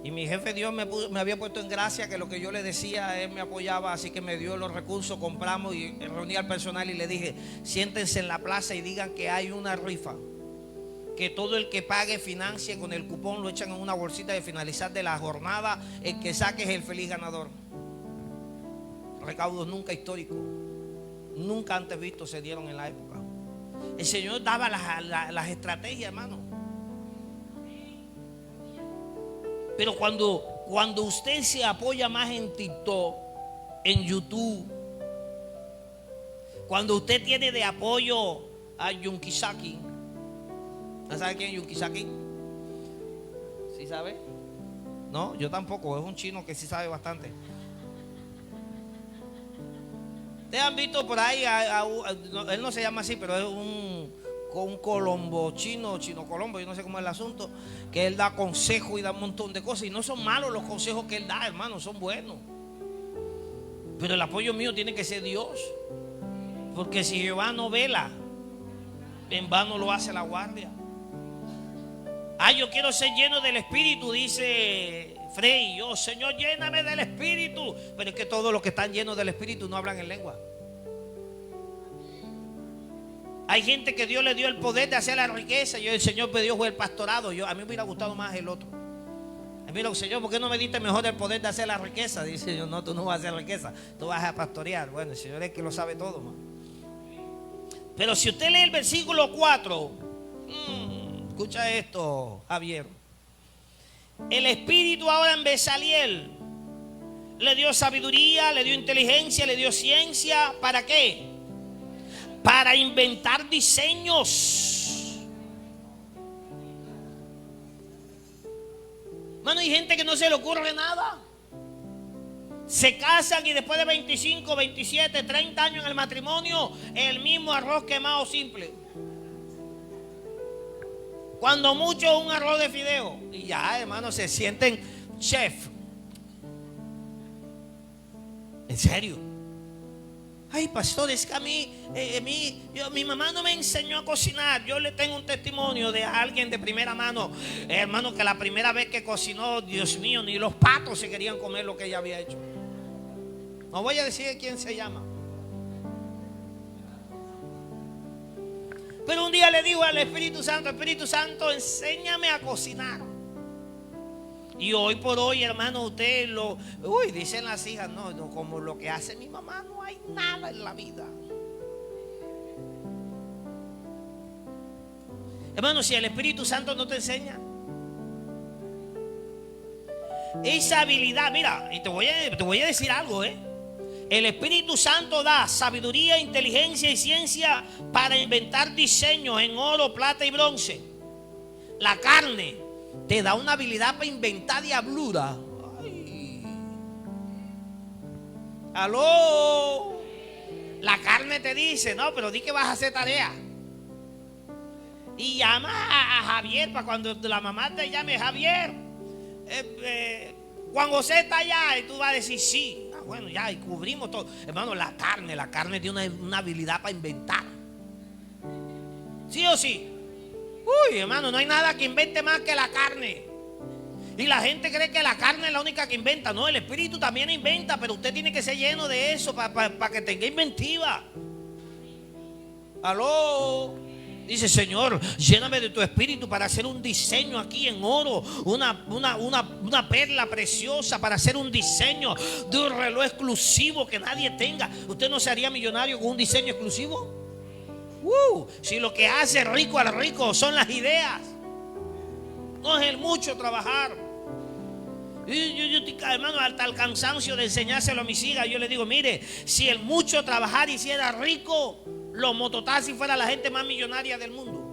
Y mi jefe Dios me había puesto en gracia que lo que yo le decía, él me apoyaba. Así que me dio los recursos, compramos y reuní al personal y le dije, siéntense en la plaza y digan que hay una rifa, que todo el que pague financie con el cupón, lo echan en una bolsita de finalizar de la jornada. El que saque es el feliz ganador. Recaudos nunca históricos, nunca antes vistos se dieron en la época. El Señor daba las estrategias, hermano. Pero cuando Cuando usted se apoya más en TikTok, en YouTube, cuando usted tiene de apoyo a Yunkisaki, ¿no sabe quién es Yunkisaki? ¿Sí sabe? No, yo tampoco, es un chino que sí sabe bastante. Ustedes han visto por ahí, él no se llama así, pero es un colombo, chino colombo, yo no sé cómo es el asunto, que él da consejos y da un montón de cosas, y no son malos los consejos que él da, hermano, son buenos. Pero el apoyo mío tiene que ser Dios, porque si Jehová no vela, en vano lo hace la guardia. Yo quiero ser lleno del Espíritu, dice Frey. Yo, Señor, lléname del Espíritu. Pero es que todos los que están llenos del Espíritu no hablan en lengua. Hay gente que Dios le dio el poder de hacer la riqueza. El Señor me dio fue el pastorado. A mí me hubiera gustado más el otro. Mira, Señor, ¿por qué no me diste mejor el poder de hacer la riqueza? Dice yo, no, tú no vas a hacer riqueza, tú vas a pastorear. Bueno, el Señor es que lo sabe todo, man. Pero si usted lee el versículo 4, escucha esto, Javier. El Espíritu ahora en Bezaliel le dio sabiduría, le dio inteligencia, le dio ciencia. ¿Para qué? Para inventar diseños. Mano, hay gente que no se le ocurre nada. Se casan y después de 25, 27, 30 años en el matrimonio, el mismo arroz quemado simple. Cuando mucho un arroz de fideo. Y ya, hermano, se sienten chef. ¿En serio? Ay, pastor, es que a mí, mi mamá no me enseñó a cocinar. Yo le tengo un testimonio de alguien de primera mano, hermano, que la primera vez que cocinó, Dios mío, ni los patos se querían comer lo que ella había hecho. No voy a decir quién se llama. Pero un día le digo al Espíritu Santo, enséñame a cocinar. Y hoy por hoy, hermano, usted dicen las hijas, no, como lo que hace mi mamá, no hay nada en la vida. Hermano, si el Espíritu Santo no te enseña esa habilidad, mira, y te voy a decir algo, el Espíritu Santo da sabiduría, inteligencia y ciencia para inventar diseños en oro, plata y bronce. La carne te da una habilidad para inventar diablura. Ay. Aló. La carne te dice, no, pero di que vas a hacer tarea. Y llama a Javier para cuando la mamá te llame, Javier, Juan José está allá, y tú vas a decir sí. Bueno, ya, y cubrimos todo. Hermano, la carne tiene una habilidad para inventar. ¿Sí o sí? Uy, hermano, no hay nada que invente más que la carne. Y la gente cree que la carne es la única que inventa. No, el Espíritu también inventa, pero usted tiene que ser lleno de eso para que tenga inventiva. Aló. Dice, Señor, lléname de tu Espíritu para hacer un diseño aquí en oro, una perla preciosa, para hacer un diseño de un reloj exclusivo que nadie tenga. ¿Usted no se haría millonario con un diseño exclusivo? Si lo que hace rico al rico son las ideas, no es el mucho trabajar. Yo hermano, hasta el cansancio de enseñárselo a mis hijas, yo le digo, mire, si el mucho trabajar hiciera rico, los mototaxis fuera la gente más millonaria del mundo.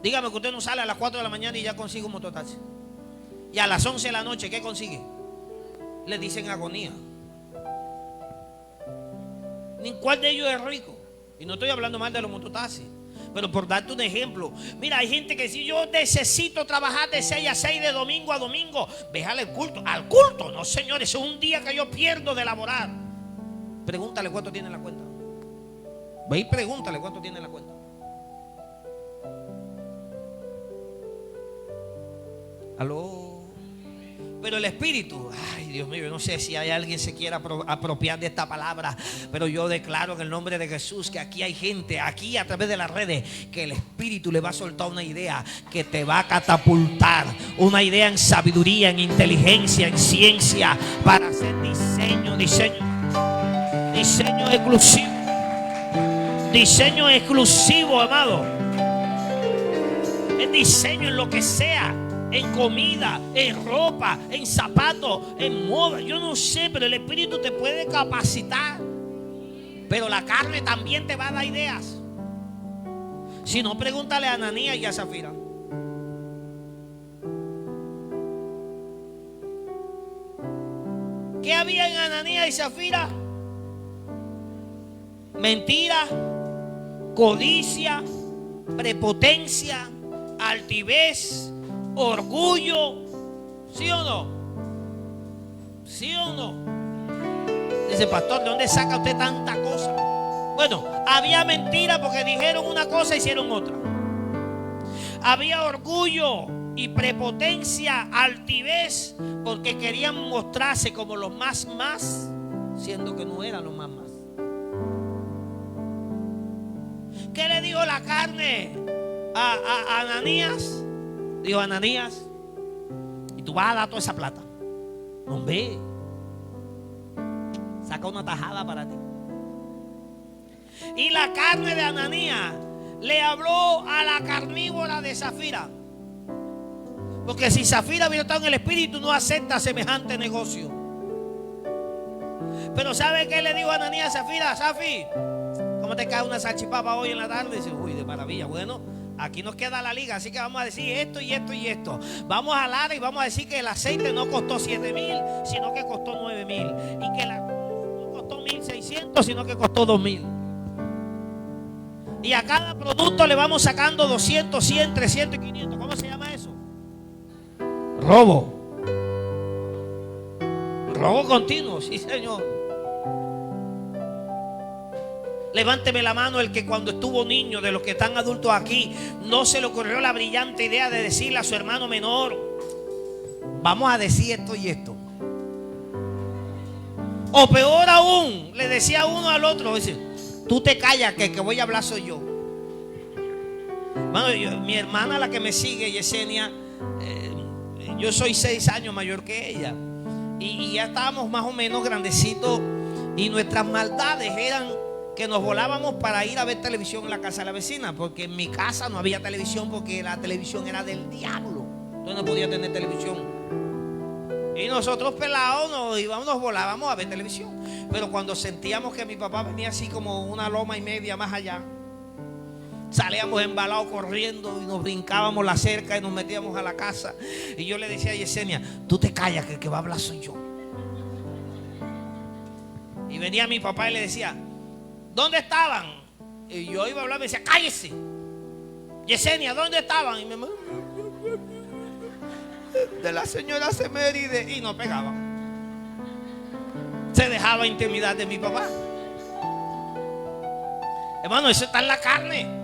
Dígame que usted no sale a las 4 de la mañana y ya consigue un mototaxi. Y a las 11 de la noche, ¿qué consigue? Le dicen agonía. Ni cuál de ellos es rico. Y no estoy hablando mal de los mototaxis, pero por darte un ejemplo, mira, hay gente que si yo necesito trabajar de 6 a 6, de domingo a domingo, véjale el culto. Al culto, no, señores, es un día que yo pierdo de laborar. Pregúntale cuánto tiene en la cuenta. Ve y pregúntale cuánto tiene en la cuenta. Aló. Pero el Espíritu, ay Dios mío, yo no sé si hay alguien que se quiera apropiar de esta palabra, pero yo declaro en el nombre de Jesús que aquí hay gente, aquí a través de las redes, que el Espíritu le va a soltar una idea que te va a catapultar, una idea en sabiduría, en inteligencia, en ciencia, para hacer diseño exclusivo. Diseño exclusivo, amado. El diseño en lo que sea. en comida, en ropa, en zapatos, en moda. Yo no sé, pero el Espíritu te puede capacitar. Pero la carne también te va a dar ideas. Si no, pregúntale a Ananías y a Zafira. ¿Qué había en Ananías y Zafira? Mentira, codicia, prepotencia, altivez, orgullo. ¿Sí o no? ¿Sí o no? Dice, pastor, ¿de dónde saca usted tanta cosa? Bueno, había mentira porque dijeron una cosa y hicieron otra. Había orgullo y prepotencia, altivez, porque querían mostrarse como los más, siendo que no eran los más. ¿Qué le dijo la carne a Ananías? Dijo, Ananías, y tú vas a dar toda esa plata. Hombre, saca una tajada para ti. Y la carne de Ananías le habló a la carnívora de Zafira. Porque si Zafira hubiera estado en el espíritu, no acepta semejante negocio. Pero ¿sabe qué le dijo Ananías a Zafira? Zafi, ¿cómo te cae una salchipapa hoy en la tarde? Dice, uy, de maravilla. Bueno, aquí nos queda la liga, así que vamos a decir esto y esto y esto. Vamos a hablar y vamos a decir que el aceite no costó 7,000, sino que costó 9,000. Y que la no costó 1,600, sino que costó 2,000. Y a cada producto le vamos sacando 200, 100, 300 y 500. ¿Cómo se llama eso? Robo. Robo continuo, sí señor. Levánteme la mano el que cuando estuvo niño, de los que están adultos aquí, no se le ocurrió la brillante idea de decirle a su hermano menor, vamos a decir esto y esto. O peor aún, le decía uno al otro, dice, tú te callas que el que voy a hablar soy yo. Bueno, mi hermana, la que me sigue, Yesenia, yo soy 6 años mayor que ella. Y ya estábamos más o menos grandecitos. Y nuestras maldades eran que nos volábamos para ir a ver televisión en la casa de la vecina. Porque en mi casa no había televisión, porque la televisión era del diablo. Entonces no podía tener televisión. Y nosotros pelados nos íbamos, nos volábamos a ver televisión. Pero cuando sentíamos que mi papá venía así como una loma y media más allá, salíamos embalados corriendo y nos brincábamos la cerca y nos metíamos a la casa. Y yo le decía a Yesenia, tú te callas que el que va a hablar soy yo. Y venía mi papá y le decía, ¿dónde estaban? Y yo iba a hablar y me decía, cállese. Yesenia, ¿dónde estaban? Y mi mamá, de la señora Seméride. Y no pegaba. Se dejaba intimidad de mi papá. Hermano, eso está en la carne.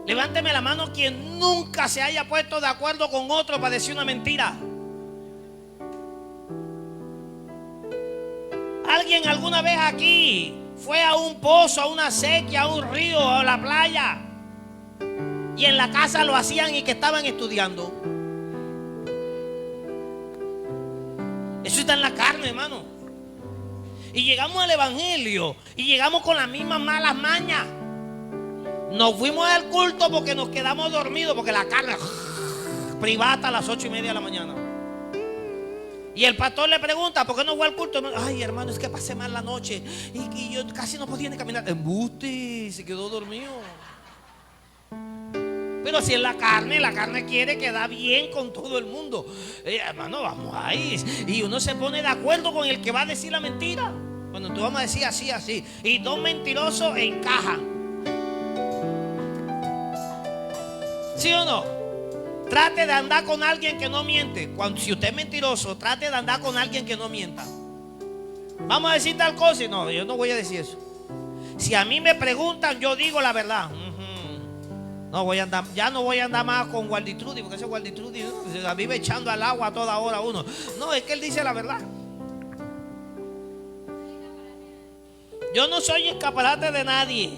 Levánteme la mano quien nunca se haya puesto de acuerdo con otro para decir una mentira. ¿Alguien alguna vez aquí fue a un pozo, a una sequía, a un río, a la playa, y en la casa lo hacían y que estaban estudiando? Eso está en la carne, hermano. Y llegamos al evangelio y llegamos con las mismas malas mañas. Nos fuimos al culto porque nos quedamos dormidos, porque la carne privada a las 8:30 de la mañana. Y el pastor le pregunta, ¿por qué no fue al culto? Ay, hermano, es que pasé mal la noche y yo casi no podía ni caminar. Embuste, se quedó dormido. Pero si es la carne quiere quedar bien con todo el mundo. Hermano, vamos ahí. Y uno se pone de acuerdo con el que va a decir la mentira. Bueno, tú vamos a decir así, así. Y dos mentirosos encajan. ¿Sí o no? Trate de andar con alguien que no miente. Si usted es mentiroso, trate de andar con alguien que no mienta. Vamos a decir tal cosa. No, yo no voy a decir eso. Si a mí me preguntan, yo digo la verdad. No voy a andar, ya no voy a andar más con Guarditrudi, porque ese Guarditrudi se vive echando al agua a toda hora uno. No, es que él dice la verdad. Yo no soy escaparate de nadie.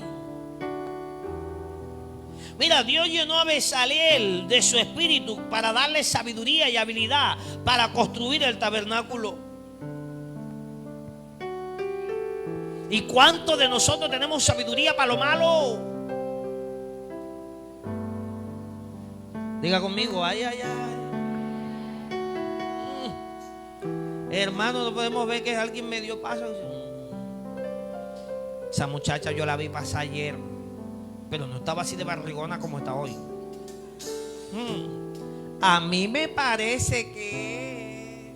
Mira, Dios llenó a Bezaleel de su espíritu para darle sabiduría y habilidad para construir el tabernáculo. ¿Y cuántos de nosotros tenemos sabiduría para lo malo? Diga conmigo, ay, ay, ay. Hermano, no podemos ver que alguien me dio paso. Esa muchacha yo la vi pasar ayer, pero no estaba así de barrigona como está hoy. A mí me parece que...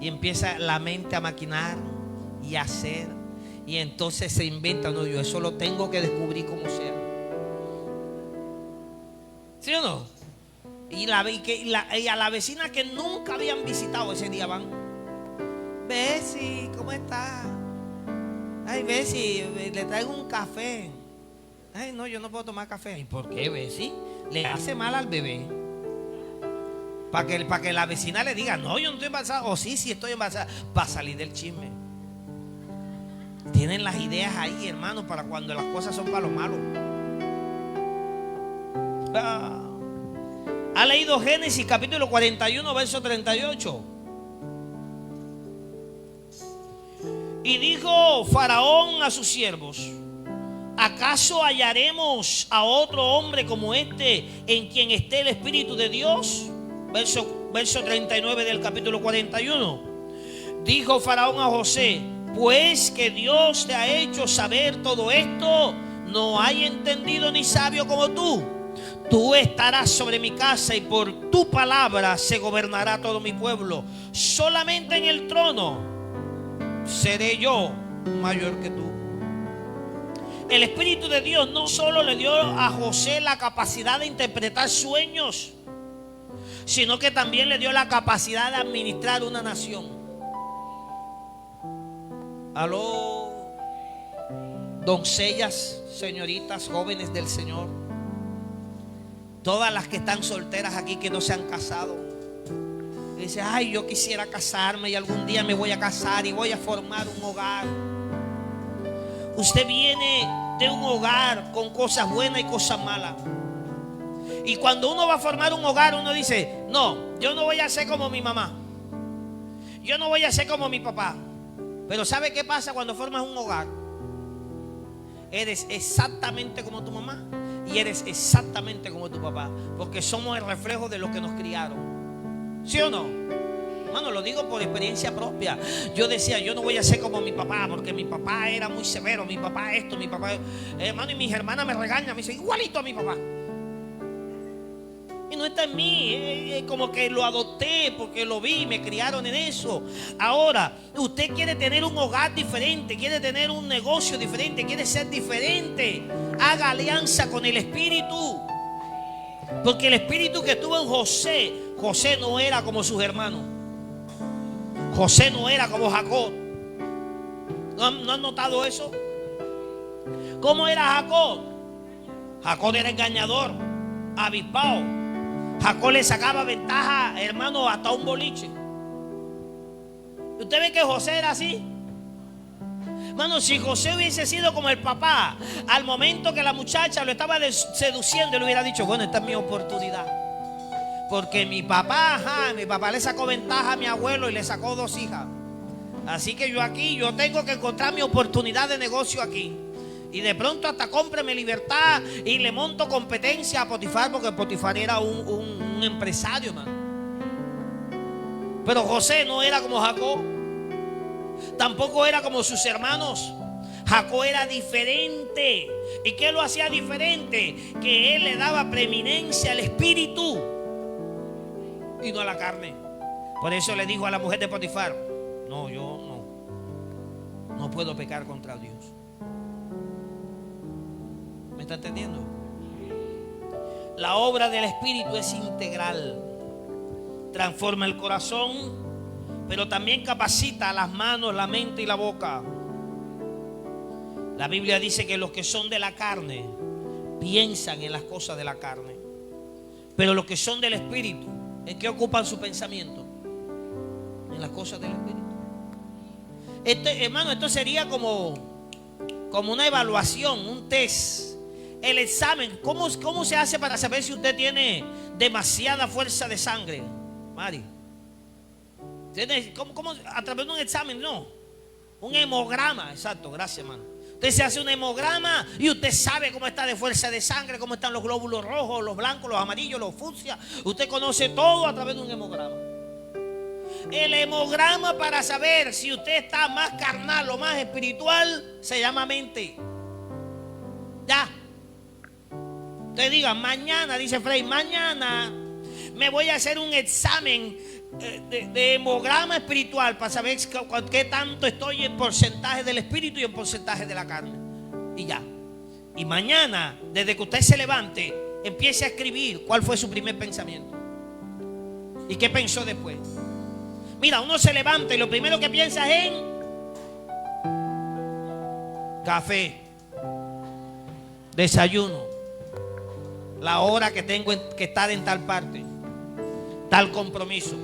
Y empieza la mente a maquinar y a hacer. Y entonces se inventa, no, yo eso lo tengo que descubrir como sea. ¿Sí o no? Y a la vecina que nunca habían visitado ese día van. Bessie, ¿cómo está? Ay, Bessie, le traigo un café. Ay, no, yo no puedo tomar café. ¿Y por qué, Bessie? Le hace mal al bebé. Para que la vecina le diga, no, yo no estoy embarazada. O sí, sí estoy embarazada. Para salir del chisme. Tienen las ideas ahí, hermano, para cuando las cosas son para lo malo. ¿Ha leído Génesis capítulo 41, verso 38? Y dijo Faraón a sus siervos: ¿acaso hallaremos a otro hombre como este en quien esté el Espíritu de Dios? Verso 39 del capítulo 41. Dijo Faraón a José: pues que Dios te ha hecho saber todo esto, no hay entendido ni sabio como tú. Tú estarás sobre mi casa y por tu palabra se gobernará todo mi pueblo. Solamente en el trono seré yo mayor que tú. El Espíritu de Dios no solo le dio a José la capacidad de interpretar sueños, sino que también le dio la capacidad de administrar una nación. Aló, doncellas, señoritas, jóvenes del Señor, todas las que están solteras aquí que no se han casado. Y dice, ay, yo quisiera casarme y algún día me voy a casar y voy a formar un hogar. Usted viene de un hogar con cosas buenas y cosas malas. Y cuando uno va a formar un hogar, uno dice, no, yo no voy a ser como mi mamá, yo no voy a ser como mi papá. Pero ¿sabe qué pasa cuando formas un hogar? Eres exactamente como tu mamá y eres exactamente como tu papá, porque somos el reflejo de los que nos criaron. ¿Sí o no? Hermano, lo digo por experiencia propia. Yo decía, yo no voy a ser como mi papá, porque mi papá era muy severo, mi papá esto, mi papá... hermano, y mis hermanas me regañan, me dicen, igualito a mi papá. Y no está en mí, como que lo adopté porque lo vi, me criaron en eso. Ahora, usted quiere tener un hogar diferente, quiere tener un negocio diferente, quiere ser diferente. Haga alianza con el Espíritu. Porque el Espíritu que estuvo en José, José no era como sus hermanos. José no era como Jacob. ¿No han notado eso? ¿Cómo era Jacob? Jacob era engañador, avispado. Jacob le sacaba ventaja, hermano, hasta un boliche. ¿Usted ve que José era así? Hermano, si José hubiese sido como el papá, al momento que la muchacha lo estaba seduciendo, él hubiera dicho, bueno, esta es mi oportunidad. Porque mi papá le sacó ventaja a mi abuelo y le sacó 2 hijas. Así que yo tengo que encontrar mi oportunidad de negocio aquí. Y de pronto hasta cómpreme libertad y le monto competencia a Potifar, porque Potifar era un empresario, man. Pero José no era como Jacob, tampoco era como sus hermanos. Jacob era diferente. ¿Y qué lo hacía diferente? Que él le daba preeminencia al espíritu y no a la carne. Por eso le dijo a la mujer de Potifar, no, yo no puedo pecar contra Dios. ¿Me está entendiendo? La obra del Espíritu es integral. Transforma el corazón, pero también capacita las manos, la mente y la boca. La Biblia dice que los que son de la carne piensan en las cosas de la carne, pero los que son del Espíritu, ¿en qué ocupan su pensamiento? En las cosas del Espíritu. Hermano, esto sería como una evaluación, un test. El examen, ¿cómo se hace para saber si usted tiene demasiada fuerza de sangre? Mari, ¿cómo? A través de un examen, no. Un hemograma, exacto, gracias, hermano. Usted se hace un hemograma y usted sabe cómo está de fuerza de sangre, cómo están los glóbulos rojos, los blancos, los amarillos, los fucsia. Usted conoce todo a través de un hemograma. El hemograma para saber si usted está más carnal o más espiritual se llama mente. Ya. Usted diga, mañana, dice Frey, mañana me voy a hacer un examen de hemograma espiritual para saber qué tanto estoy en porcentaje del espíritu y en porcentaje de la carne. Y ya. Y mañana, desde que usted se levante, empiece a escribir cuál fue su primer pensamiento y qué pensó después. Mira, uno se levanta y lo primero que piensa es en café, desayuno, la hora que tengo que estar en tal parte, tal compromiso.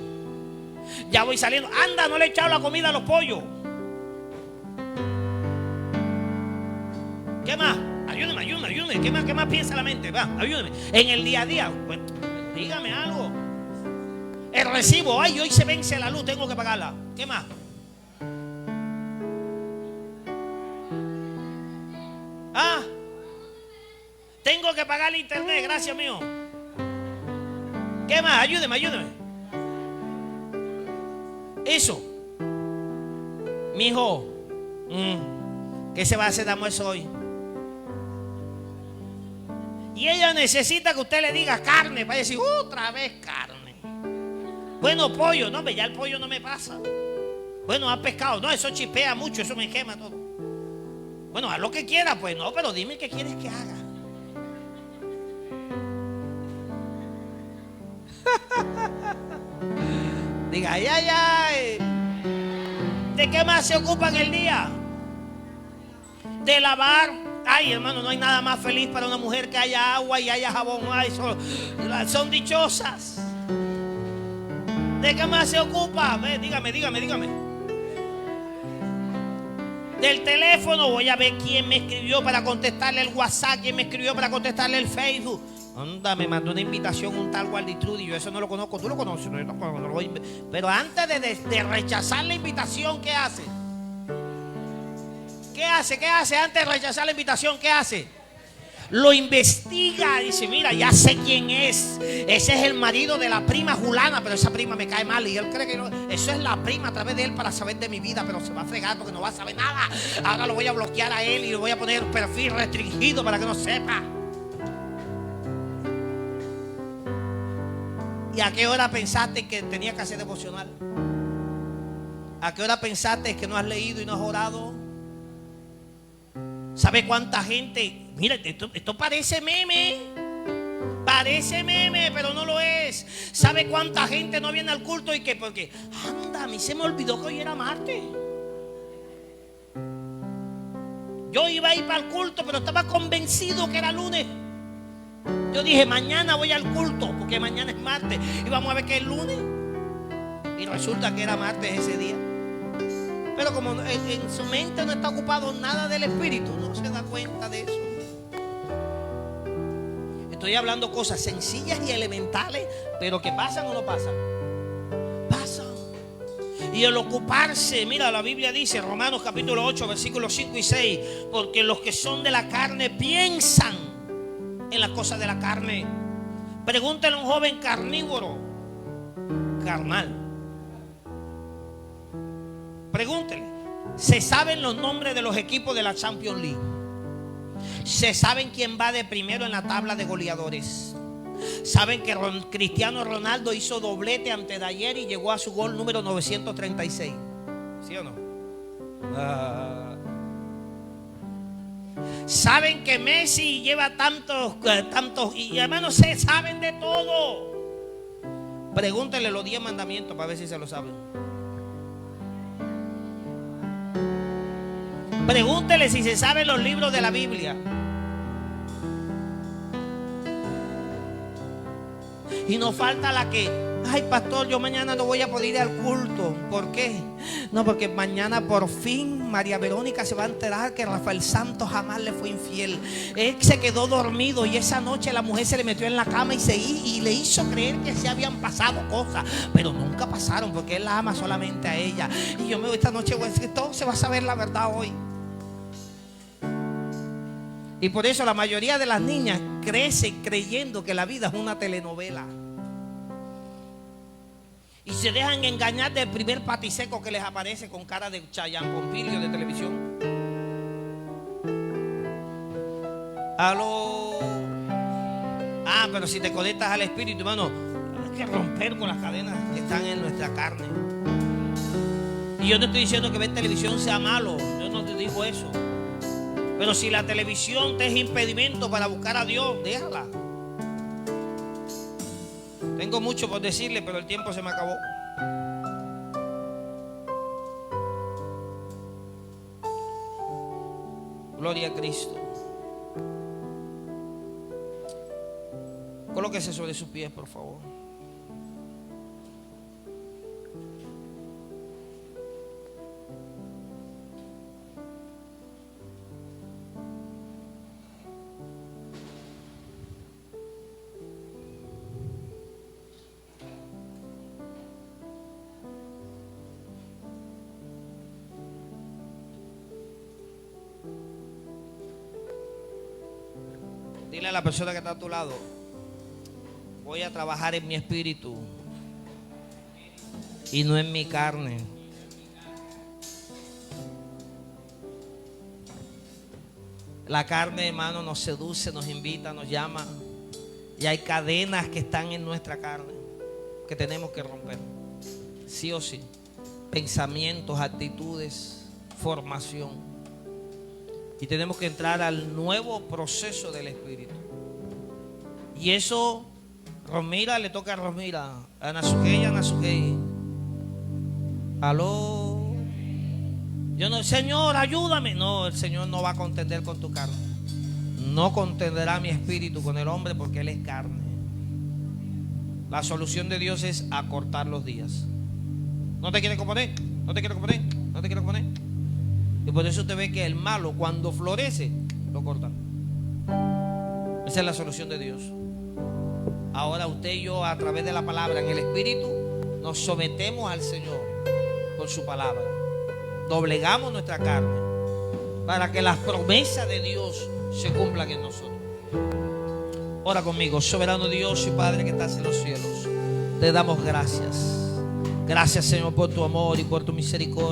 Ya voy saliendo. Anda, no le he echado la comida a los pollos. ¿Qué más? Ayúdeme. ¿Qué más piensa la mente? Va, ayúdeme. En el día a día, pues, dígame algo. El recibo, ay, hoy se vence la luz, tengo que pagarla. ¿Qué más? Ah, tengo que pagar el internet, gracias mío. ¿Qué más? Ayúdeme. Eso. Mijo, ¿qué se va a hacer de almuerzo hoy? Y ella necesita que usted le diga carne para decir otra vez carne. Bueno, pollo, no, ya el pollo no me pasa. Bueno, haz pescado, no, eso chispea mucho, eso me quema todo. Bueno, haz lo que quiera, pues no, pero dime qué quieres que haga. Diga, ay. ¿De qué más se ocupa en el día? De lavar. Ay, hermano, no hay nada más feliz para una mujer que haya agua y haya jabón. Ay, son dichosas. ¿De qué más se ocupa? Dígame. Del teléfono, voy a ver quién me escribió para contestarle el WhatsApp, quién me escribió para contestarle el Facebook. Anda, me mandó una invitación un tal Guarditrudi, yo eso no lo conozco, tú lo conoces, no, pero antes de rechazar la invitación, ¿qué hace? ¿Qué hace antes de rechazar la invitación? ¿Qué hace? Lo investiga, dice, mira, ya sé quién es. Ese es el marido de la prima Julana, pero esa prima me cae mal y él cree que no. Eso es la prima a través de él para saber de mi vida, pero se va a fregar porque no va a saber nada. Ahora lo voy a bloquear a él y le voy a poner perfil restringido para que no sepa. ¿Y a qué hora pensaste que tenía que hacer devocional? ¿A qué hora pensaste que no has leído y no has orado? ¿Sabe cuánta gente? Mira, esto parece meme. Parece meme, pero no lo es. ¿Sabe cuánta gente no viene al culto y que porque anda, a mí se me olvidó que hoy era martes? Yo iba a ir para el culto, pero estaba convencido que era lunes. Yo dije, mañana voy al culto, porque mañana es martes y vamos a ver que es lunes. Y resulta que era martes ese día. Pero como en su mente no está ocupado nada del espíritu, no se da cuenta de eso. Estoy hablando cosas sencillas y elementales, pero que pasan o no pasan. Pasan. Y el ocuparse, mira, la Biblia dice, Romanos capítulo 8, versículos 5 y 6, porque los que son de la carne piensan en las cosas de la carne. Pregúntale a un joven carnívoro, carnal. Pregúntele. Se saben los nombres de los equipos de la Champions League. Se saben quién va de primero en la tabla de goleadores. Saben que Cristiano Ronaldo hizo doblete antes de ayer y llegó a su gol número 936. ¿Sí o no? Saben que Messi lleva tantos y hermanos, se saben de todo. Pregúntele los 10 mandamientos para ver si se lo saben. Pregúntele si se saben los libros de la Biblia. Y nos falta la que, ay pastor, yo mañana no voy a poder ir al culto. ¿Por qué? No, porque mañana por fin María Verónica se va a enterar que Rafael Santos jamás le fue infiel. Él se quedó dormido y esa noche la mujer se le metió en la cama y le hizo creer que se habían pasado cosas, pero nunca pasaron porque él la ama solamente a ella. Y yo me voy esta noche, voy a decir, todo se va a saber la verdad hoy. Y por eso la mayoría de las niñas crecen creyendo que la vida es una telenovela. Y se dejan engañar del primer patiseco que les aparece con cara de Chayanne Pompilio de televisión. Aló. Ah, pero si te conectas al Espíritu, hermano, hay que romper con las cadenas que están en nuestra carne. Y yo no estoy diciendo que ver televisión sea malo, yo no te digo eso. Pero si la televisión te es impedimento para buscar a Dios, déjala. Tengo mucho por decirle, pero el tiempo se me acabó. Gloria a Cristo. Colóquese sobre sus pies, por favor. Dile a la persona que está a tu lado: voy a trabajar en mi espíritu y no en mi carne. La carne, hermano, nos seduce, nos invita, nos llama. Y hay cadenas que están en nuestra carne que tenemos que romper, sí o sí. Pensamientos, actitudes, formación. Y tenemos que entrar al nuevo proceso del Espíritu. Y eso, Rosmira, le toca a Rosmira. A Nasugey, a Nasugey. Aló. Yo no, Señor, ayúdame. No, el Señor no va a contender con tu carne. No contenderá mi espíritu con el hombre porque él es carne. La solución de Dios es acortar los días. ¿No te quiere componer? ¿No te quiere componer? ¿No te quiere componer? Y por eso usted ve que el malo, cuando florece, lo cortan. Esa es la solución de Dios. Ahora usted y yo, a través de la palabra, en el Espíritu, nos sometemos al Señor con su palabra. Doblegamos nuestra carne para que las promesas de Dios se cumplan en nosotros. Ora conmigo. Soberano Dios y Padre que estás en los cielos, te damos gracias. Gracias, Señor, por tu amor y por tu misericordia.